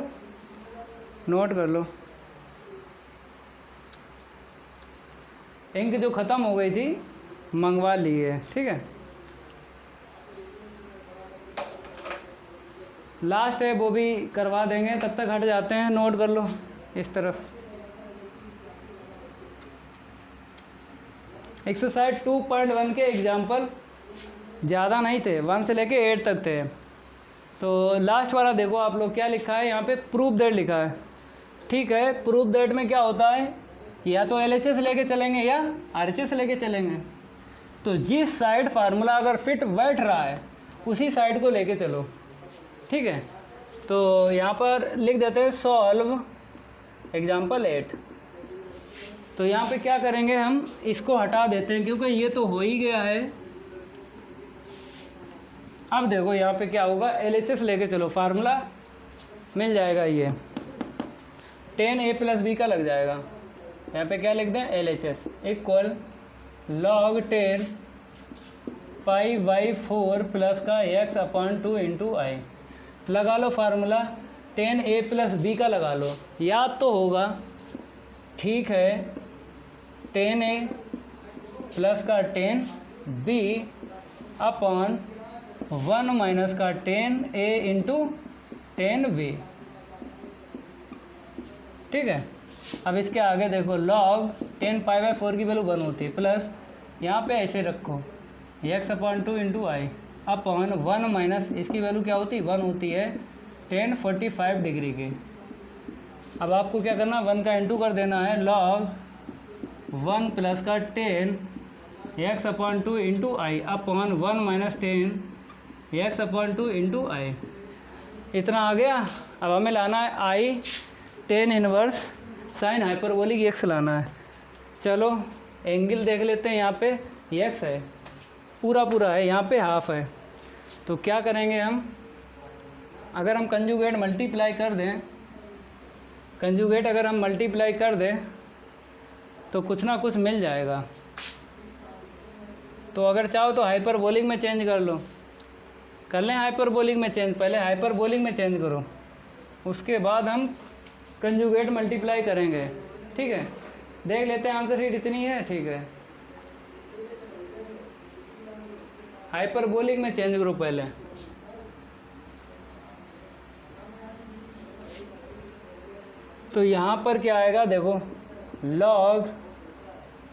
नोट कर लो। इंक जो ख़त्म हो गई थी मंगवा ली है। ठीक है, लास्ट है वो भी करवा देंगे, तब तक हट जाते हैं, नोट कर लो इस तरफ। एक्सरसाइज 2.1 के एग्जाम्पल ज़्यादा नहीं थे, 1 से लेके 8 तक थे। तो लास्ट वाला देखो आप लोग, क्या लिखा है यहाँ पे, प्रूफ दैट लिखा है। ठीक है, प्रूफ दैट में क्या होता है, या तो LHS लेके चलेंगे या RHS लेके चलेंगे। तो जिस साइड फार्मूला अगर फिट बैठ रहा है उसी साइड को लेके चलो। ठीक है, तो यहाँ पर लिख देते हैं सॉल्व एग्जाम्पल 8। तो यहाँ पे क्या करेंगे, हम इसको हटा देते हैं क्योंकि ये तो हो ही गया है। अब देखो यहाँ पे क्या होगा, LHS लेके चलो, फार्मूला मिल जाएगा, ये 10a + b का लग जाएगा। यहाँ पे क्या लिख दें, LHS इक्वल log 10 π/4 प्लस का x/2 इंटू आई। लगा लो फार्मूला, 10a + b का लगा लो, याद तो होगा। ठीक है, 10a प्लस का 10b अपॉन 1 माइनस का 10a इंटू 10b। ठीक है, अब इसके आगे देखो, log 10 π/4 की वैल्यू 1 होती है, प्लस यहाँ पे ऐसे रखो x/2 इंटू आई अपॉन 1 माइनस इसकी वैल्यू क्या होती है, 1 होती है 10 45 डिग्री की। अब आपको क्या करना, 1 का इंटू कर देना है, log 1 प्लस का 10 x/2 इंटू आई अपॉन 1 माइनस 10 x/2 इंटू आई। इतना आ गया। अब हमें लाना है आई 10 इनवर्स साइन हाइपरबोलिक x लाना है। चलो एंगल देख लेते हैं, यहाँ पे x है, पूरा है, यहाँ पे हाफ है। तो क्या करेंगे हम, अगर हम कंजुगेट मल्टीप्लाई कर दें, कंजुगेट अगर हम मल्टीप्लाई कर दें तो कुछ ना कुछ मिल जाएगा। तो अगर चाहो तो हाइपरबोलिक में चेंज कर लो, कर लें हाइपरबोलिक में चेंज, पहले हाइपरबोलिक में चेंज करो, उसके बाद हम कंजुगेट मल्टीप्लाई करेंगे। ठीक है, देख लेते हैं, आंसर शीट इतनी है। ठीक है, हाइपरबोलिक में चेंज करो पहले। तो यहाँ पर क्या आएगा देखो, log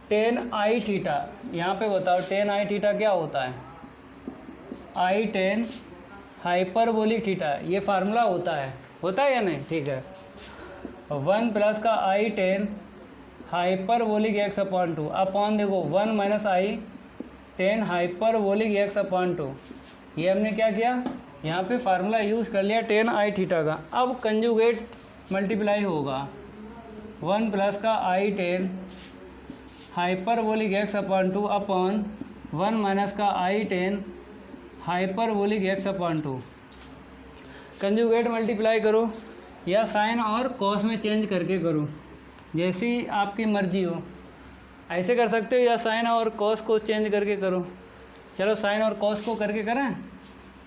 10i थीटा, यहाँ पे बताओ 10i थीटा क्या होता है, i 10 हाइपरबोलिक थीटा, ये फार्मूला होता है या नहीं। ठीक है, 1 प्लस का i 10 हाइपरबोलिक x/2 अपॉन देखो 1 माइनस i 10 हाइपरबोलिक x/2। ये हमने क्या किया, यहाँ पे फार्मूला यूज़ कर लिया 10i थीटा का। अब कंजुगेट मल्टीप्लाई होगा, 1 प्लस का i tan hyperbolic x upon two upon 1 minus का i tan hyperbolic x upon two. Conjugate multiply करो या साइन और कॉस में चेंज करके करो, जैसी आपकी मर्जी हो। ऐसे कर सकते हो या साइन और कॉस को चेंज करके करो। चलो साइन और कॉस को करके करें,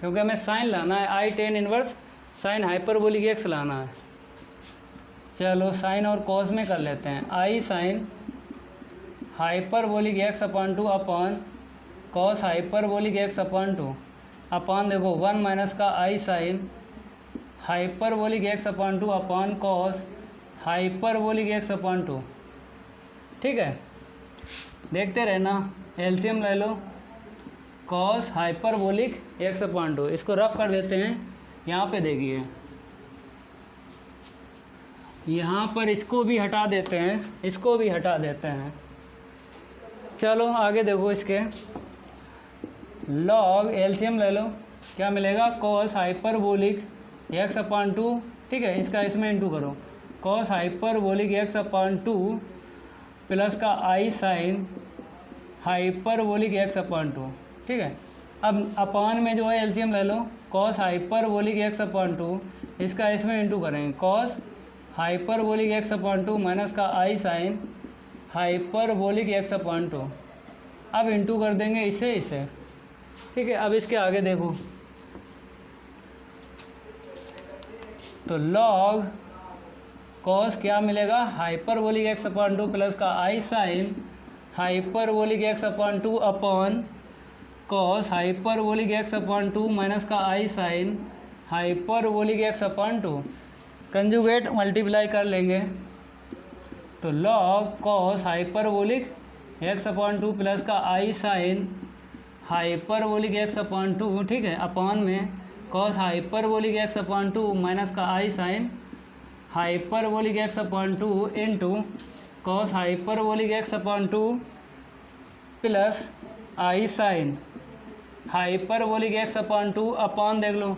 क्योंकि हमें साइन लाना है, i tan inverse sine hyperbolic x लाना है। चलो साइन और कॉस में कर लेते हैं। I sine hyperbolic x upon two upon cos hyperbolic x upon two upon देखो 1 माइनस का i sine hyperbolic x upon two upon cos hyperbolic x upon two. ठीक है, देखते रहना। एलसीएम ले लो, cos hyperbolic x upon two, इसको rough कर देते हैं। यहाँ पे देखिए, यहाँ पर इसको भी हटा देते हैं, इसको भी हटा देते हैं। चलो आगे देखो, इसके लॉग एलसीएम ले लो, क्या मिलेगा, cos hyperbolic x upon two. ठीक है, इसका इसमें इंटू करो, cos hyperbolic x upon two plus का i sine hyperbolic x upon two. ठीक है, अब अपॉन में जो है एलसीएम ले लो, cos hyperbolic x upon two, इसका इसमें इंटू करेंगे, cos hyperbolic x upon two minus का i sine hyperbolic x upon two. अब इंटू कर देंगे इससे इसे। ठीक है, अब इसके आगे देखो, तो लॉग कॉस क्या मिलेगा, hyperbolic x upon two plus का i sine hyperbolic x upon two upon cos hyperbolic x upon two minus का i sine hyperbolic x upon two. Conjugate multiply कर लेंगे, तो log cos hyperbolic x upon two plus का i sine hyperbolic x upon two. ठीक है, upon में cos hyperbolic x upon two minus का i sine hyperbolic x upon two into cos hyperbolic x upon two plus i sine hyperbolic x upon two upon देख लो,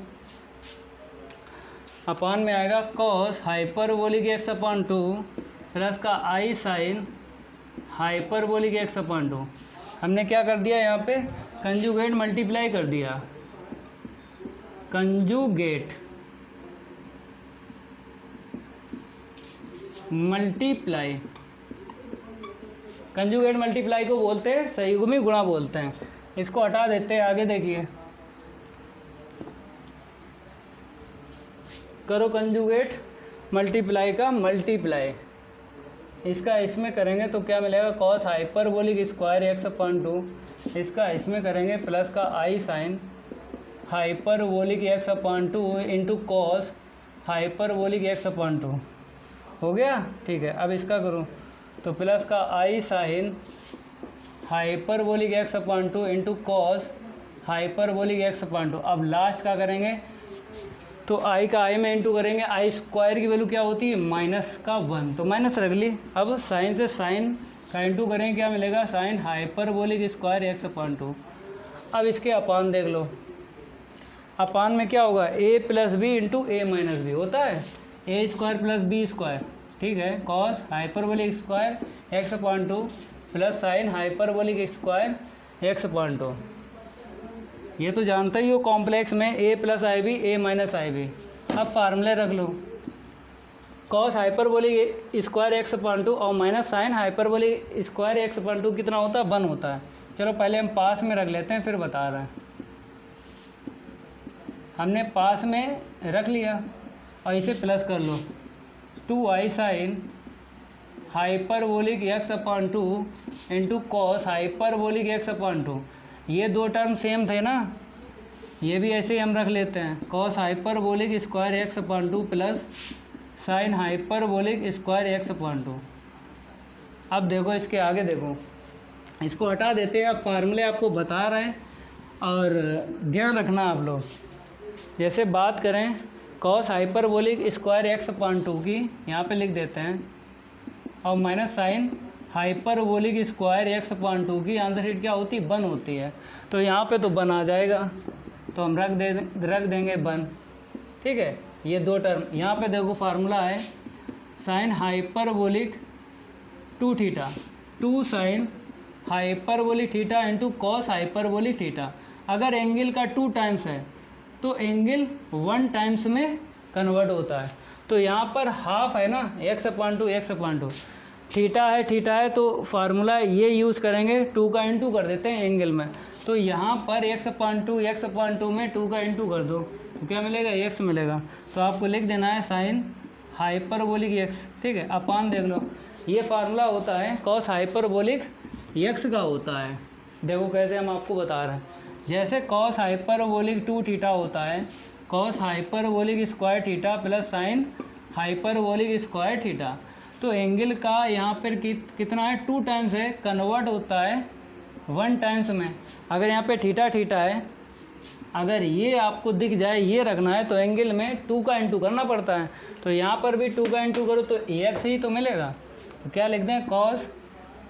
upon में आएगा cos hyperbolic x upon two plus का i sine hyperbolic x upon two. हमने क्या कर दिया, यहाँ पे कंजुगेट मल्टीप्लाई कर दिया, कंजुगेट मल्टीप्लाई। कंजुगेट मल्टीप्लाई को बोलते हैं सहीगुमी गुणा बोलते हैं। इसको हटा देते हैं, आगे देखिए, करो कंजुगेट मल्टीप्लाई का मल्टीप्लाई, इसका इसमें करेंगे तो क्या मिलेगा, cos hyperbolic square x upon two, इसका इसमें करेंगे प्लस का i sine hyperbolic x upon two into cos hyperbolic x upon two. हो गया। ठीक है, अब इसका करूँ तो प्लस का i sine hyperbolic x upon two into cos hyperbolic x upon two. अब लास्ट का करेंगे तो आई का आई में इंटू करेंगे, आई स्क्वायर की वैल्यू क्या होती है, माइनस का 1, तो माइनस रख ली। अब साइन से साइन का इंटू करेंगे, क्या मिलेगा, sign hyperbolic square x upon two. अब इसके अपान देख लो, अपान में क्या होगा, ए प्लस बी इंटू ए माइनस बी होता है, ए स्क्वायर प्लस बी स्क्वायर। ठीक है, cos hyperbolic square x upon two plus sine hyperbolic square x upon to. ये तो जानते ही हो, कॉम्प्लेक्स में ए plus I B A minus I B. अब फार्मूले रख लो, cos hyperbolic square x upon to और minus sine hyperbolic square x upon to कितना होता है, 1 होता है। चलो पहले हम पास में रख लेते हैं, फिर बता रहे हैं। हमने पास में रख लिया और इसे प्लस कर लो, 2i sign hyperbolic x upon two into cos hyperbolic x upon to. ये दो टर्म सेम थे ना, ये भी ऐसे ही हम रख लेते हैं, cos hyperbolic square x upon two plus sine hyperbolic square x upon two. अब देखो इसके आगे देखो, इसको हटा देते हैं। अब फार्मूले आपको बता रहे हैं और ध्यान रखना आप लोग। जैसे बात करें cos hyperbolic square x upon to की, यहाँ पे लिख देते हैं, और minus sine hyperbolic square x upon to की आंसर शीट क्या होती है, 1 होती है। तो यहाँ पे तो 1 आ जाएगा, तो हम रख देंगे 1। ठीक है, ये दो टर्म। यहाँ पे देखो फार्मूला है sine hyperbolic 2 theta, 2 sine hyperbolic theta into cos hyperbolic theta. अगर एंगल का 2 टाइम्स है तो एंगल 1 टाइम्स में कन्वर्ट होता है। तो यहाँ पर हाफ है ना, x/2 थीटा है तो फार्मूला ये यूज़ करेंगे, 2 का इंटू कर देते हैं एंगल में। तो यहाँ पर x/2 में 2 का इंटू कर दो तो क्या मिलेगा, x मिलेगा। तो आपको लिख देना है साइन हाइपरबोलिक x, ठीक है। अपान देख लो, ये फार्मूला होता है कॉस हाइपरबोलिक x का होता है। देखो कैसे हम आपको बता रहे हैं, जैसे कॉस हाइपरबोलिक 2 थीटा होता है, cos hyperbolic square theta plus sine hyperbolic square theta. तो एंगल का यहाँ पर कितना है, 2 टाइम्स है, कन्वर्ट होता है 1 टाइम्स में। अगर यहाँ पे थीटा है, अगर ये आपको दिख जाए, ये रखना है तो एंगल में 2 का इंटू करना पड़ता है। तो यहाँ पर भी 2 का इंटू करो तो x ही तो मिलेगा। तो क्या लिख दें, कॉस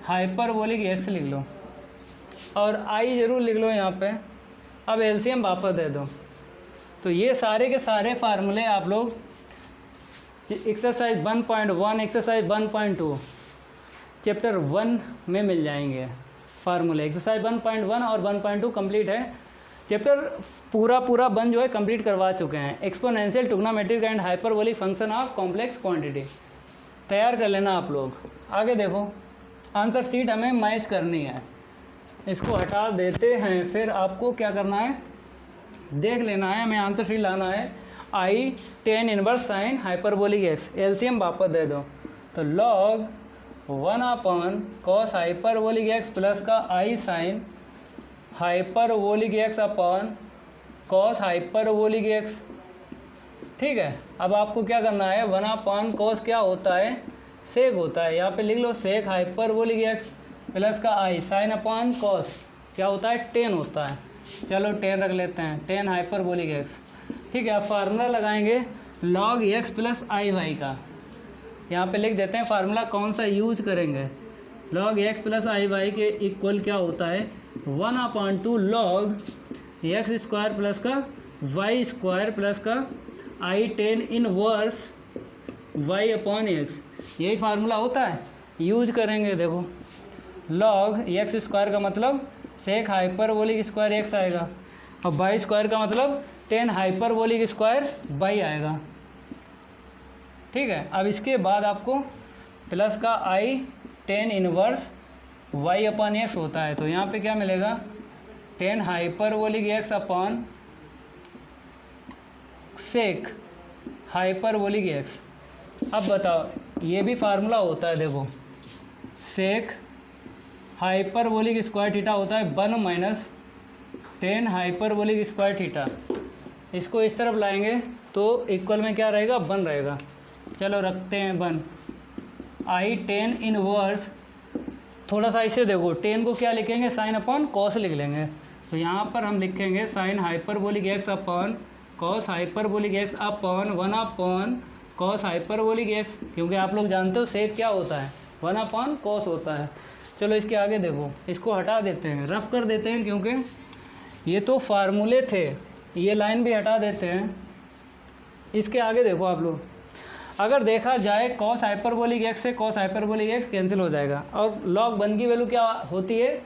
हाइपरबोलिक x लिख लो और i ज़रूर लिख लो यहाँ पे। अब एलसीएम वापस दे दो। तो ये सारे के सारे फार्मूले आप लोग एक्सरसाइज 1.1, एक्सरसाइज 1.2 चैप्टर 1 में मिल जाएंगे फार्मूले। एक्सरसाइज 1.1 और 1.2 कंप्लीट है। चैप्टर पूरा 1 जो है कंप्लीट करवा चुके हैं। Exponential, trigonometric and hyperbolic function of complex quantity तैयार कर लेना आप लोग। आगे देखो, आंसर शीट हमें मैच करनी है, इसको हटा देते हैं। फिर आपको क्या करना है, देख लेना है, हमें आंसर शीट लाना है। I tan inverse sine hyperbolic x, LCM वापस दे दो। तो log 1 cos hyperbolic x plus का i sine hyperbolic x upon cos hyperbolic x, ठीक है। अब आपको क्या करना है, 1 कॉस क्या होता है, सेक होता है। यहाँ पे लिख लो सेक हाइपरबोलिक x प्लस का आई साइन अपॉन कॉस क्या होता है, टेन होता है। चलो 10 रख लेते हैं, टेन हाइपरबोलिक x, ठीक है। अब फार्मूला लगाएंगे log x plus i Y का। यहाँ पे लिख देते हैं फार्मूला कौन सा यूज करेंगे। log x plus i y के इक्वल क्या होता है, 1/2 log x स्क्वायर प्लस का y स्क्वायर प्लस का i tan inverse y upon x। यही फार्मूला होता है, यूज करेंगे। देखो log x स्क्वायर का मतलब सेक हाइपरबोलिक स्क्वायर x आएगा और y स्क्वायर का मतलब टेन हाइपरबोलिक स्क्वायर y आएगा, ठीक है। अब इसके बाद आपको प्लस का i tan inverse y upon x होता है। तो यहाँ पे क्या मिलेगा, tan hyperbolic x upon sec hyperbolic x। अब बताओ, ये भी फार्मूला होता है, देखो सेक हाइपरबोलिक स्क्वायर थीटा होता है 1 minus tan hyperbolic square theta. इसको इस तरफ लाएंगे तो इक्वल में क्या रहेगा, 1 रहेगा। चलो रखते हैं 1। आई टेन इनवर्स, थोड़ा सा इसे देखो, 10 को क्या लिखेंगे, साइन अपॉन कॉस लिख लेंगे। तो यहाँ पर हम लिखेंगे sine hyperbolic x upon cos hyperbolic x upon 1 cos hyperbolic x, क्योंकि आप लोग जानते हो सेक क्या होता है, 1 कॉस होता है। चलो इसके आगे देखो, इसको हटा देते हैं, रफ कर देते हैं, क्योंकि ये तो फार्मूले थे। ये लाइन भी हटा देते हैं। इसके आगे देखो आप लोग, अगर देखा जाए कॉस हाइपरबोलिक x से कॉस हाइपरबोलिक x कैंसिल हो जाएगा और log 1 की वैल्यू क्या होती है,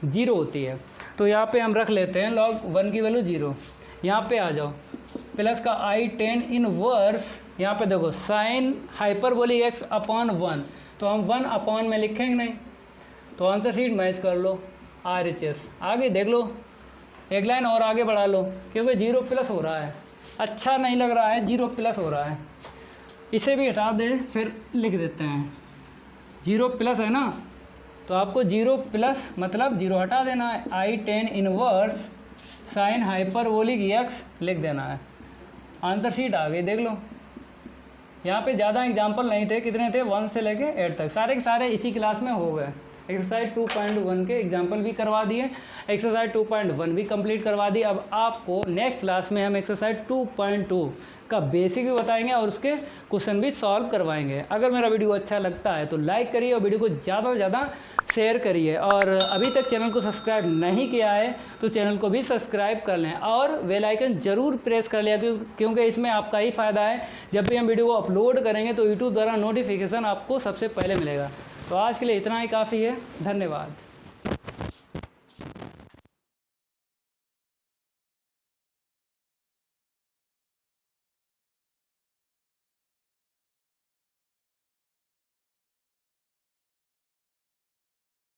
0 होती है। तो यहाँ पे हम रख लेते हैं log 1 की वैल्यू 0। यहाँ पे आ जाओ, प्लस का आई टेन इनवर्स, यहाँ पे देखो साइन हाइपरबोलिक x अपॉन 1, तो हम 1 अपॉन में लिखेंगे नहीं, तो आंसर शीट मैच कर लो RHS। आगे देख लो, एक लाइन और आगे बढ़ा लो, क्योंकि 0 प्लस हो रहा है, अच्छा नहीं लग रहा है, 0 प्लस हो रहा है। इसे भी हटा दें, फिर लिख देते हैं 0 प्लस है ना, तो आपको 0 प्लस मतलब 0 हटा देना है। I tan inverse sine hyperbolic x लिख देना है। आंसर शीट आ गई, देख लो। यहाँ पे ज़्यादा एग्जाम्पल नहीं थे, कितने थे, 1 से लेके 8 तक, सारे के सारे इसी क्लास में हो गए। एक्सरसाइज 2.1 के एग्जाम्पल भी करवा दिए, एक्सरसाइज 2.1 भी कंप्लीट करवा दी। अब आपको नेक्स्ट क्लास में हम एक्सरसाइज 2.2 का बेसिक भी बताएंगे और उसके क्वेश्चन भी सॉल्व करवाएंगे। अगर मेरा वीडियो अच्छा लगता है तो लाइक करिए और वीडियो को ज़्यादा से ज़्यादा शेयर करिए, और अभी तक चैनल को सब्सक्राइब नहीं किया है तो चैनल को भी सब्सक्राइब कर लें और बेल आइकन ज़रूर प्रेस कर लिया, क्योंकि इसमें आपका ही फ़ायदा है। जब भी हम वीडियो को अपलोड करेंगे तो यूट्यूब द्वारा नोटिफिकेशन आपको सबसे पहले मिलेगा। तो आज के लिए इतना ही काफ़ी है। धन्यवाद।